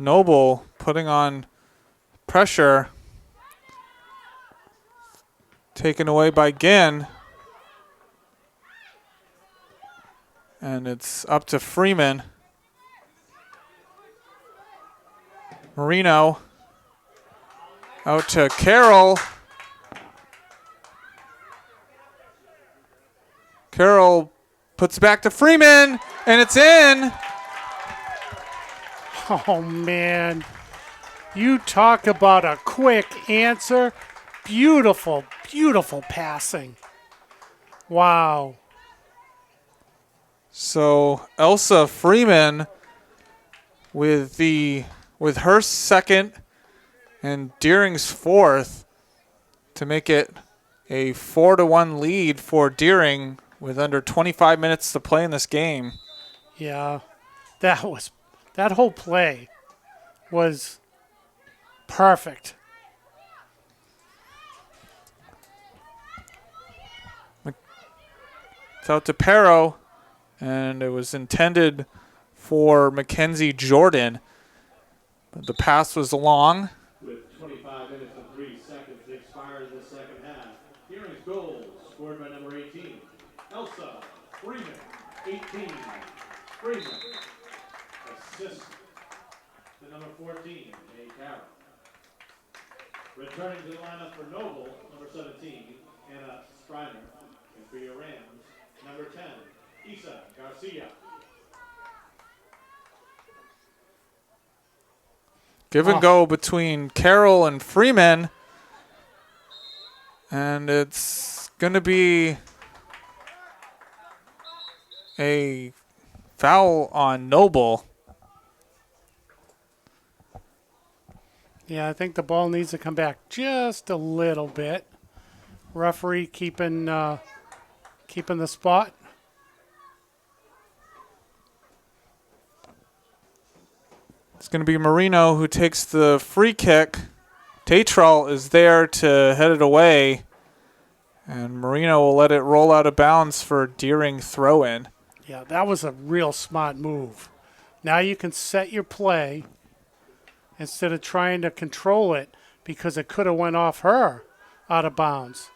Noble putting on pressure. Taken away by Ginn. And it's up to Freeman. Marino. Out to Carroll. Carroll puts it back to Freeman. And it's in. Oh, man. You talk about a quick answer. Beautiful, beautiful passing. Wow. So Elsa Freeman with her second and Deering's fourth to make it a 4-1 lead for Deering with under 25 minutes to play in this game. Yeah, that whole play was perfect. It's out to Perro, and it was intended for Mackenzie Jordan, but the pass was long. With 25 minutes and 3 seconds expired in the second half. Deering's goal scored by number 18, Elsa Freeman. 18, Freeman. Assist to number 14, A. Carroll. Returning to the lineup for Noble, number 17, Anna Striner. And for your Rams, number 10, Isa Garcia. Give and go between Carroll and Freeman. And it's going to be a foul on Noble. Yeah, I think the ball needs to come back just a little bit. Referee keeping the spot. It's going to be Marino who takes the free kick. Tatral is there to head it away. And Marino will let it roll out of bounds for Deering throw-in. Yeah, that was a real smart move. Now you can set your play instead of trying to control it. because it could have went off her out of bounds.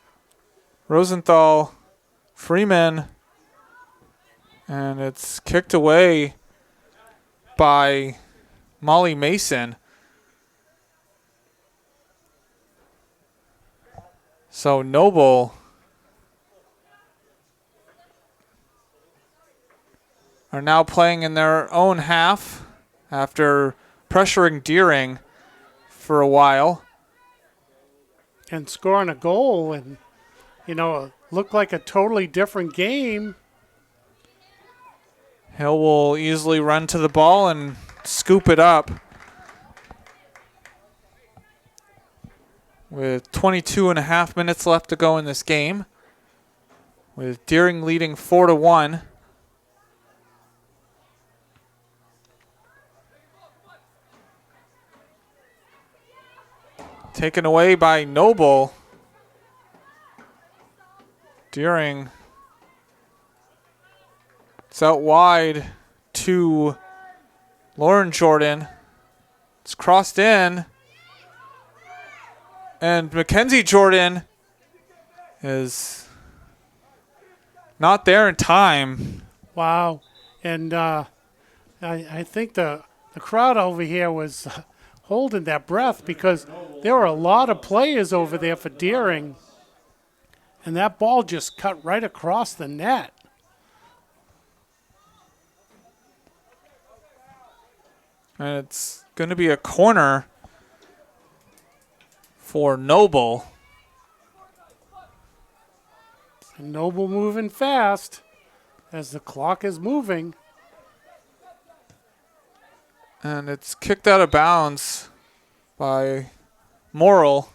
Rosenthal, Freeman, and it's kicked away by Molly Mason. So Noble are now playing in their own half after pressuring Deering for a while. And scoring a goal, and, it looked like a totally different game. Hill will easily run to the ball and scoop it up. With 22 and a half minutes left to go in this game, with Deering leading 4-1. Taken away by Noble. Deering. It's out wide to Lauren Jordan. It's crossed in. And Mackenzie Jordan is not there in time. Wow. And I think the crowd over here was holding their breath because there were a lot of players over there for Deering. And that ball just cut right across the net. And it's going to be a corner for Noble. And Noble moving fast as the clock is moving. And it's kicked out of bounds by Morrill.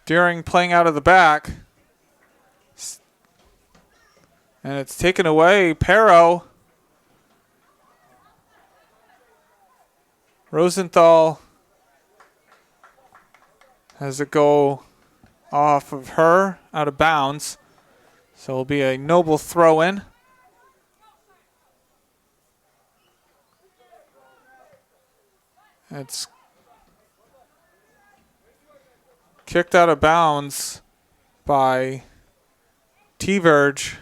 Deering playing out of the back. And it's taken away. Pero. Rosenthal has it go off of her, out of bounds. So it'll be a Noble throw in. It's kicked out of bounds by T-Verge.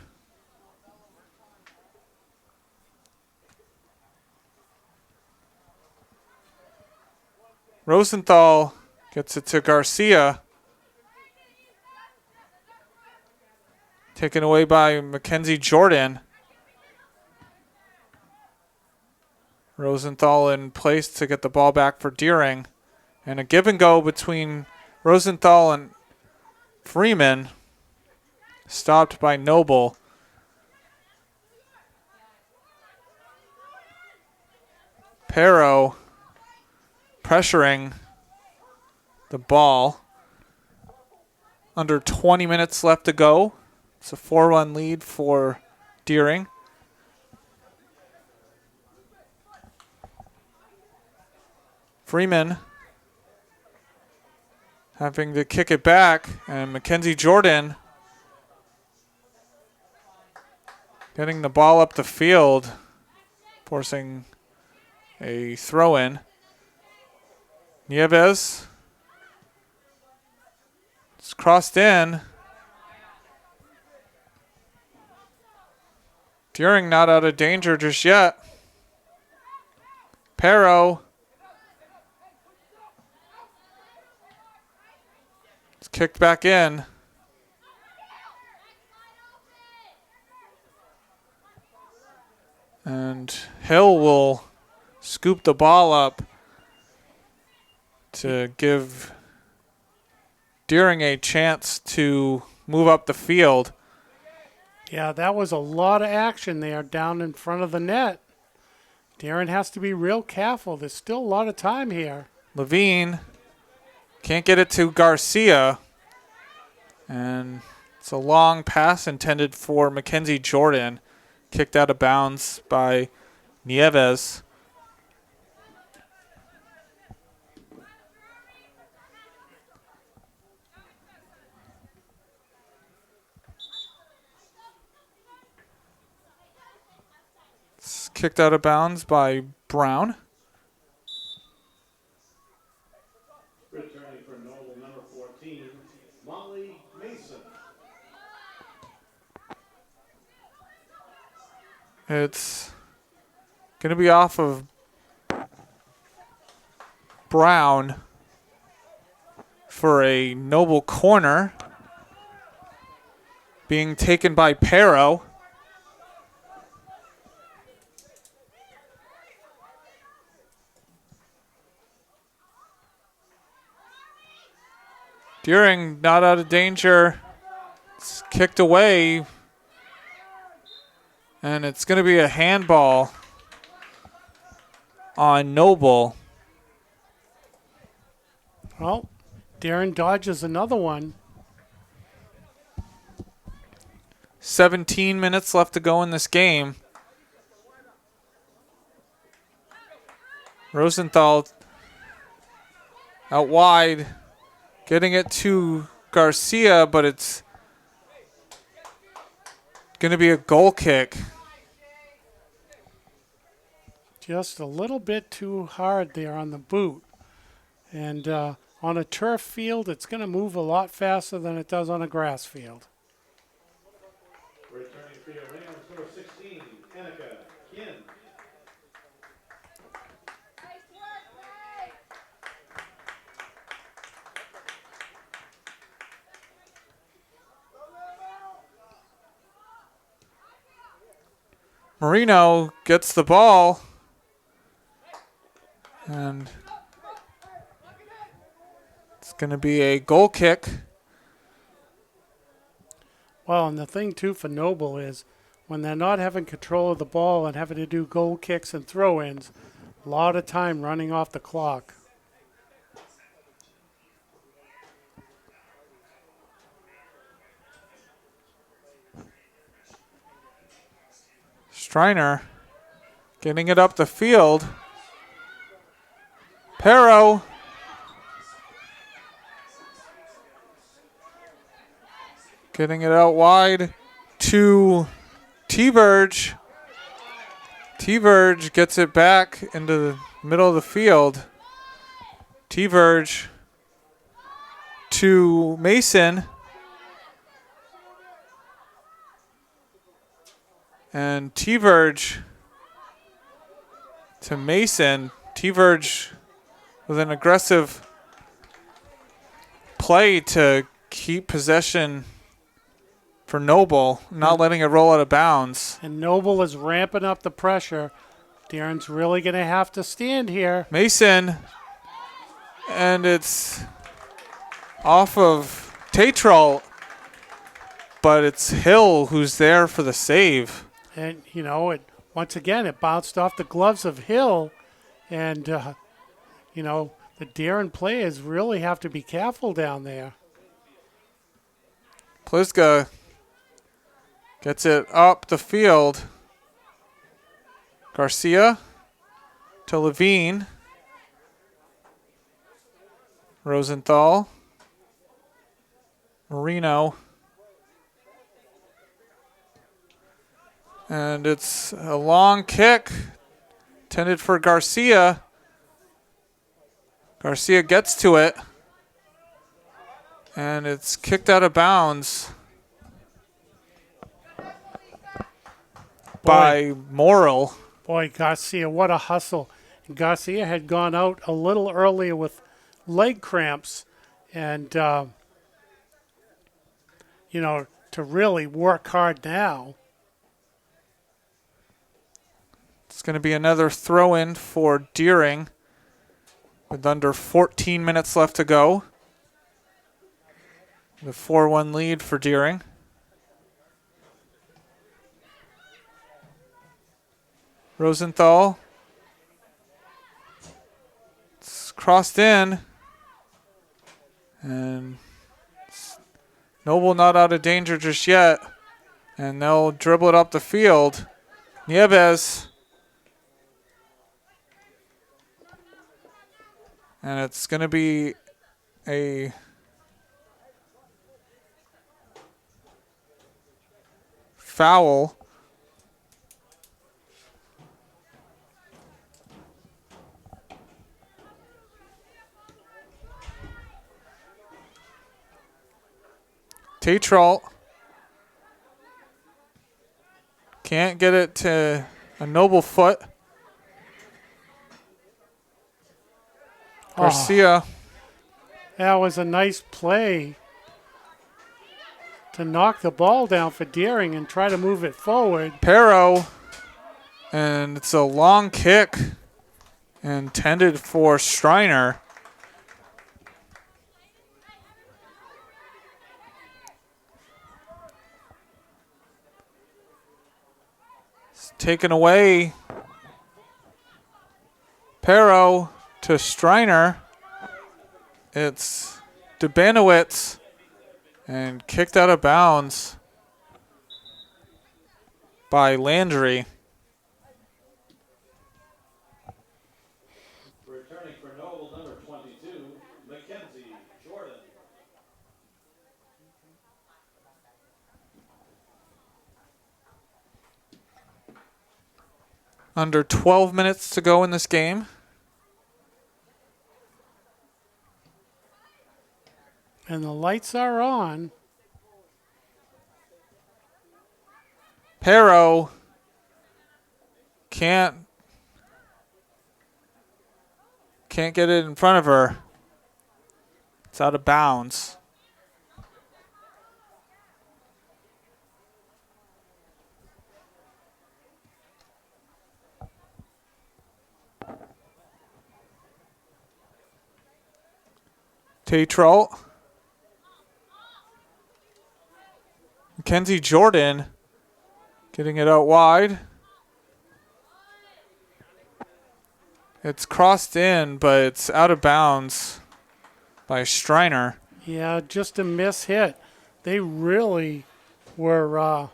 Rosenthal gets it to Garcia. Taken away by Mackenzie Jordan. Rosenthal in place to get the ball back for Deering. And a give and go between Rosenthal and Freeman. Stopped by Noble. Pero pressuring the ball. Under 20 minutes left to go. It's a 4-1 lead for Deering. Freeman having to kick it back, and Mackenzie Jordan getting the ball up the field, forcing a throw-in. Nieves. It's crossed in. Deering not out of danger just yet. Pero. It's kicked back in. And Hill will scoop the ball up to give Deering a chance to move up the field. Yeah, that was a lot of action there down in front of the net. Deering has to be real careful. There's still a lot of time here. Levine can't get it to Garcia. And it's a long pass intended for Mackenzie Jordan. Kicked out of bounds by Nieves. kicked out of bounds by Brown. Returning for Noble, number 14, Molly Mason. It's going to be off of Brown for a Noble corner. Being taken by Pero. Deering not out of danger. It's kicked away. And it's going to be a handball on Noble. Well, Darren dodges another one. 17 minutes left to go in this game. Rosenthal out wide, getting it to Garcia, but it's going to be a goal kick. Just a little bit too hard there on the boot. And on a turf field, it's going to move a lot faster than it does on a grass field. Returning for your Rams, number 16, Annika Kien. Marino gets the ball. And it's going to be a goal kick. Well, and the thing, too, for Noble is when they're not having control of the ball and having to do goal kicks and throw-ins, a lot of time running off the clock. Striner getting it up the field. Pero getting it out wide to T-Verge. T-Verge gets it back into the middle of the field. T-Verge to Mason. And T-Verge to Mason. T-Verge with an aggressive play to keep possession for Noble, not letting it roll out of bounds. And Noble is ramping up the pressure. Darren's really going to have to stand here. Mason, and it's off of Tatral, but it's Hill who's there for the save. And, you know, once again, it bounced off the gloves of Hill. And, you know, the Darren players really have to be careful down there. Pliska gets it up the field. Garcia to Levine. Rosenthal. Marino. And it's a long kick intended for Garcia. Garcia gets to it. And it's kicked out of bounds by Morrill. Boy, Garcia, what a hustle. And Garcia had gone out a little earlier with leg cramps. And, you know, to really work hard now. It's going to be another throw-in for Deering with under 14 minutes left to go. The 4-1 lead for Deering. Rosenthal. It's crossed in. And Noble not out of danger just yet. And they'll dribble it up the field. Nieves. And it's going to be a foul Tatralt can't get it to a Noble foot. Garcia. That was a nice play to knock the ball down for Deering and try to move it forward. Pero, and it's a long kick intended for Striner. It's taken away. Pero to Striner. It's Dubanowitz and kicked out of bounds by Landry. Returning for Noble, number 22, Mackenzie Jordan. Under 12 minutes to go in this game. And the lights are on. Pero can't get it in front of her. It's out of bounds. Tatralt. Mackenzie Jordan getting it out wide. It's crossed in, but it's out of bounds by Striner. Yeah, just a miss hit. They really were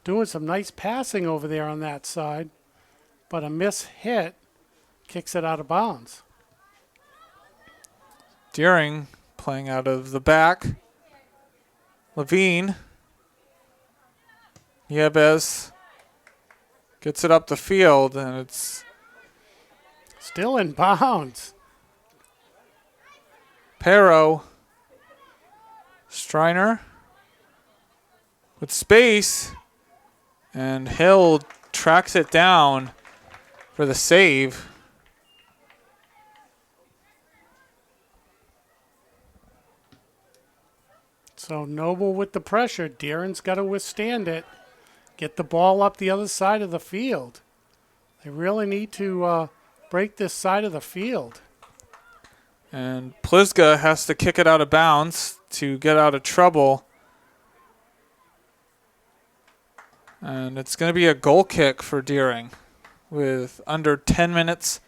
doing some nice passing over there on that side, but a miss hit kicks it out of bounds. Deering playing out of the back. Levine. Yebes gets it up the field, and it's still in bounds. Pero. Striner with space, and Hill tracks it down for the save. So Noble with the pressure. Deeren's got to withstand it. Get the ball up the other side of the field. They really need to break this side of the field. And Plizga has to kick it out of bounds to get out of trouble. And it's going to be a goal kick for Deering with under 10 minutes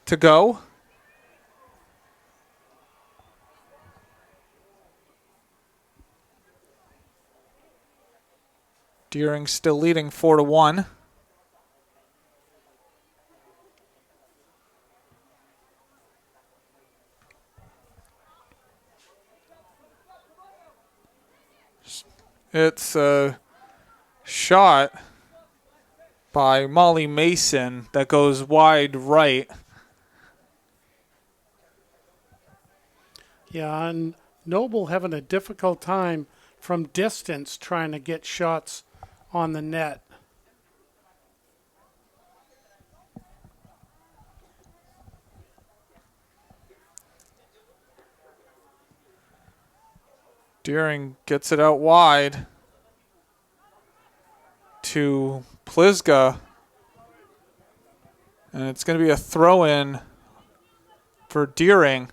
to go. Deering still leading 4-1. It's a shot by Molly Mason that goes wide right. Yeah, and Noble having a difficult time from distance trying to get shots on the net. Deering gets it out wide to Plizga. And it's going to be a throw-in for Deering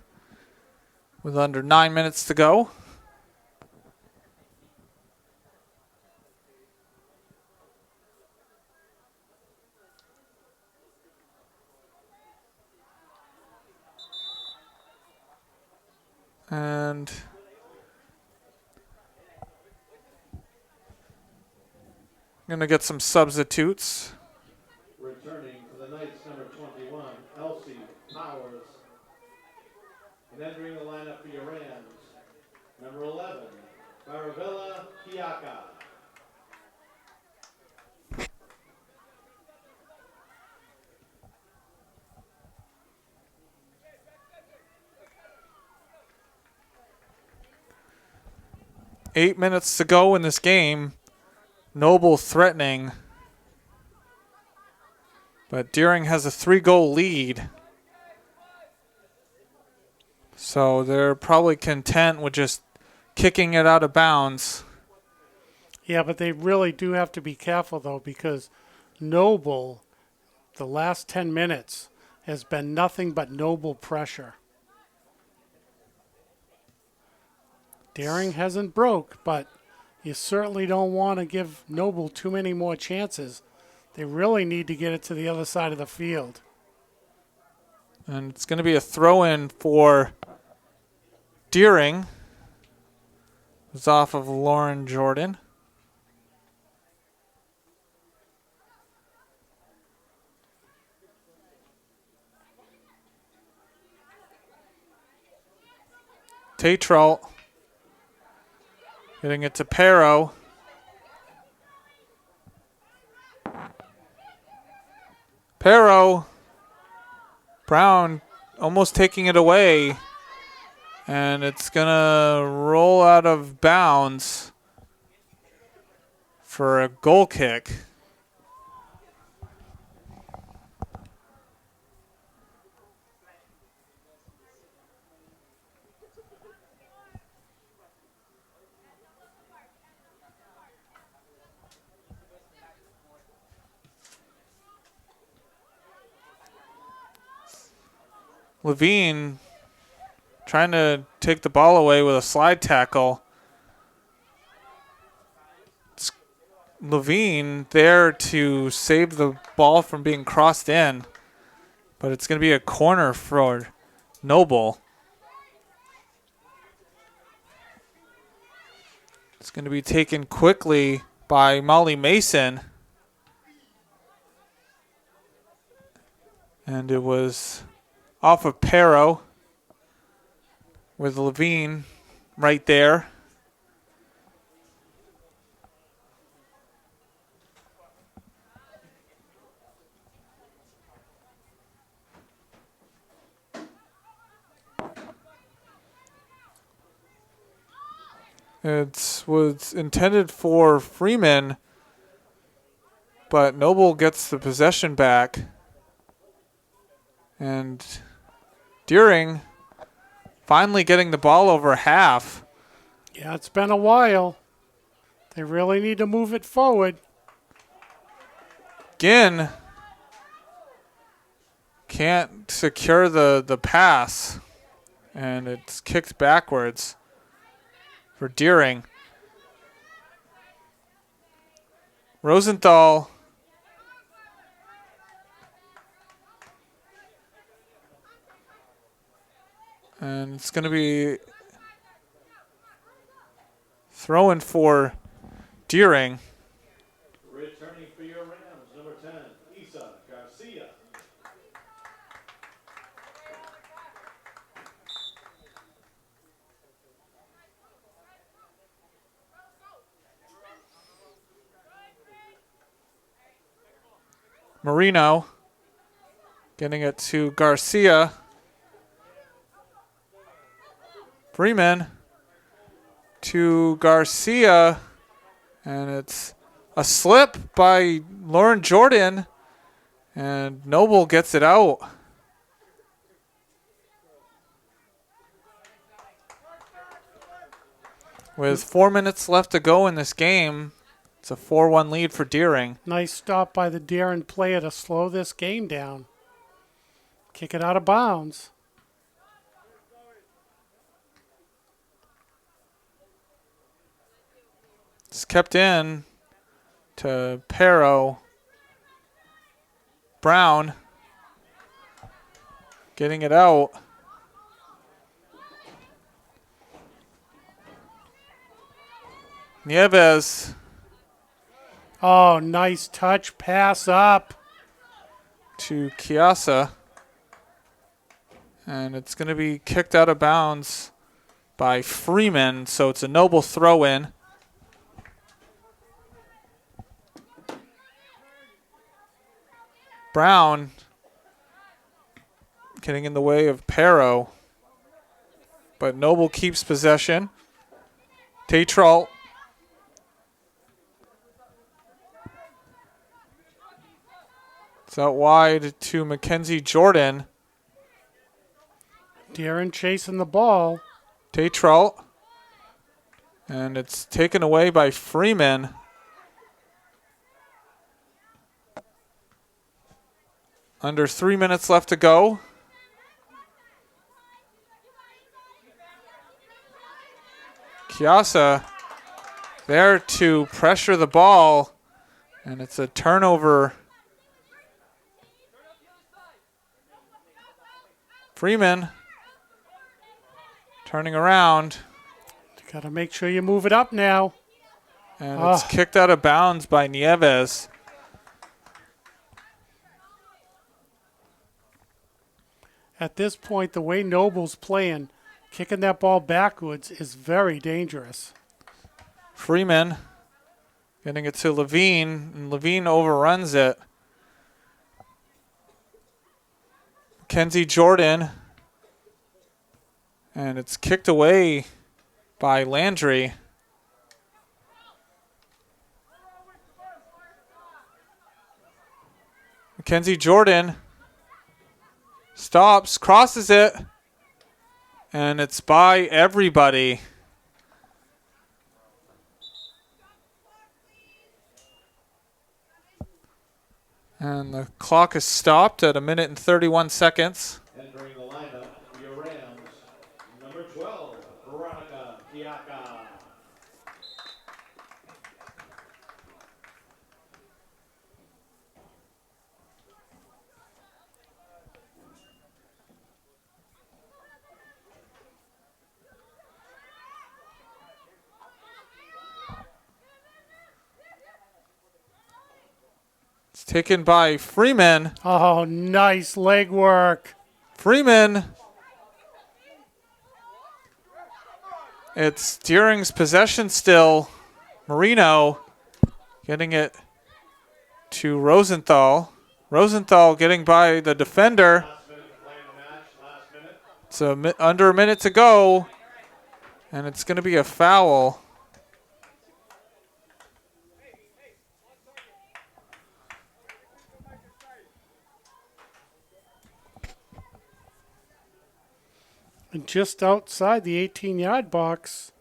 with under 9 minutes to go. And going to get some substitutes. Returning for the Knights, number 21, Elsie Powers. And entering the lineup for your Rams, number 11, Maravilla Kiaka. 8 minutes to go in this game. Noble threatening. But Deering has a 3-goal lead. So they're probably content with just kicking it out of bounds. Yeah, but they really do have to be careful, though, because Noble, the last 10 minutes, has been nothing but Noble pressure. Deering hasn't broke, but you certainly don't want to give Noble too many more chances. They really need to get it to the other side of the field. And it's going to be a throw-in for Deering. It's off of Lauren Jordan. Tatrolt getting it to Pero. Pero. Brown almost taking it away. And it's going to roll out of bounds for a goal kick. Levine trying to take the ball away with a slide tackle. It's Levine there to save the ball from being crossed in. But it's going to be a corner for Noble. It's going to be taken quickly by Molly Mason. And it was off of Pero with Levine right there. It was intended for Freeman, but Noble gets the possession back. And Deering finally getting the ball over half. Yeah, it's been a while. They really need to move it forward. Ginn can't secure the pass, and it's kicked backwards for Deering. Rosenthal and it's going to be throwing for Deering. Returning for your Rams, number 10, Isa Garcia. Marino getting it to Garcia. Freeman to Garcia, and it's a slip by Lauren Jordan, and Noble gets it out. With 4 minutes left to go in this game, it's a 4-1 lead for Deering. Nice stop by the Deering player to slow this game down. Kick it out of bounds. It's kept in to Pero. Brown getting it out. Nieves. Oh, nice touch. Pass up. To Chiasa. And it's going to be kicked out of bounds by Freeman, so it's a Noble throw-in. Brown getting in the way of Pero. But Noble keeps possession. Tatral. It's out wide to Mackenzie Jordan. Deering chasing the ball. Tatral. And it's taken away by Freeman. Under 3 minutes left to go. Chiasa there to pressure the ball, and it's a turnover. Freeman turning around. Got to make sure you move it up now. And it's kicked out of bounds by Nieves. At this point, the way Noble's playing, kicking that ball backwards is very dangerous. Freeman getting it to Levine, and Levine overruns it. Mackenzie Jordan, and it's kicked away by Landry. Mackenzie Jordan stops, crosses it, and it's by everybody. And the clock is stopped at 1 minute and 31 seconds. Entering the lineup for your Rams, number 12, Veronica Diaka. It's taken by Freeman. Oh, nice leg work. Freeman. It's Deering's possession still. Marino getting it to Rosenthal. Rosenthal getting by the defender. So under a minute to go. And it's going to be a foul. And just outside the 18-yard box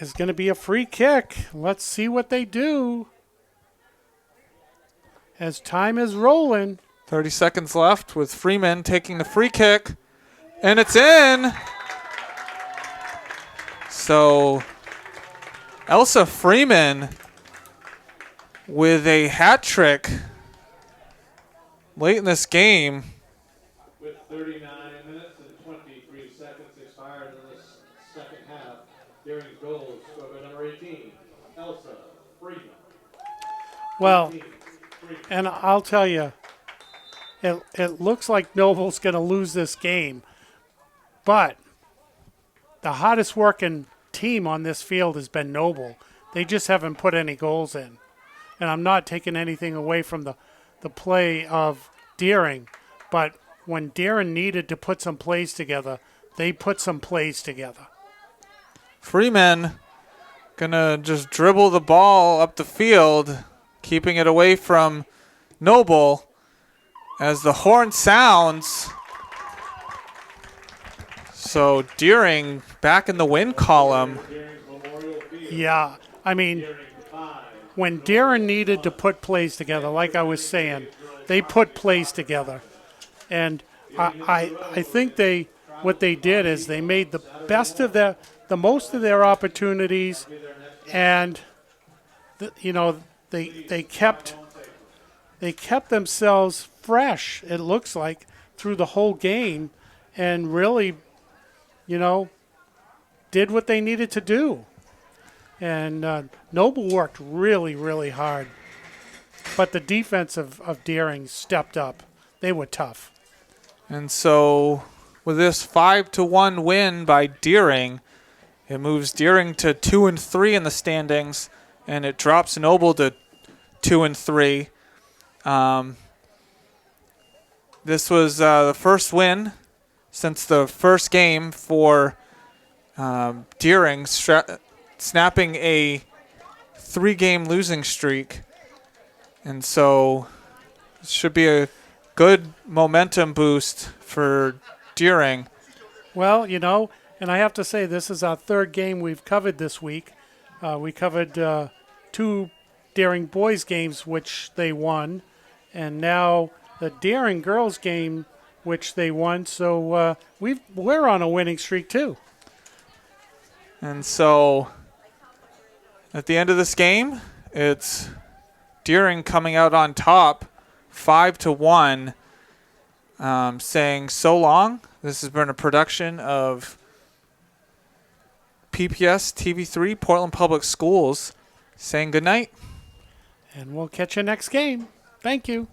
is going to be a free kick. Let's see what they do. As time is rolling. 30 seconds left with Freeman taking the free kick. And it's in. So Elsa Freeman with a hat trick late in this game. With 39 minutes and 23 seconds expired in this second half, Deering's goals scored by number 18, Elsa Freeman. Well, and I'll tell you, it looks like Noble's going to lose this game. But the hardest working team on this field has been Noble. They just haven't put any goals in. And I'm not taking anything away from the play of Deering. But when Deering needed to put some plays together, they put some plays together. Freeman gonna just dribble the ball up the field, keeping it away from Noble as the horn sounds. So Deering back in the win column. Yeah, I mean, when Deering needed to put plays together, like I was saying, they put plays together. And I think what they did is they made the best of the most of their opportunities, and they kept themselves fresh. It looks like through the whole game, and really, did what they needed to do. And Noble worked really, really hard, but the defense of Deering stepped up. They were tough. And so with this 5-1 win by Deering, it moves Deering to 2-3 in the standings, and it drops Noble to 2-3. This was the first win since the first game for Deering snapping a 3-game losing streak. And so it should be a good momentum boost for Deering. Well, and I have to say this is our third game we've covered this week. We covered 2 Deering boys games, which they won, and now the Deering girls game, which they won. So we're on a winning streak too. And so at the end of this game, it's Deering coming out on top, 5-1, saying so long. This has been a production of PPS TV3 Portland Public Schools, saying good night. And we'll catch you next game. Thank you.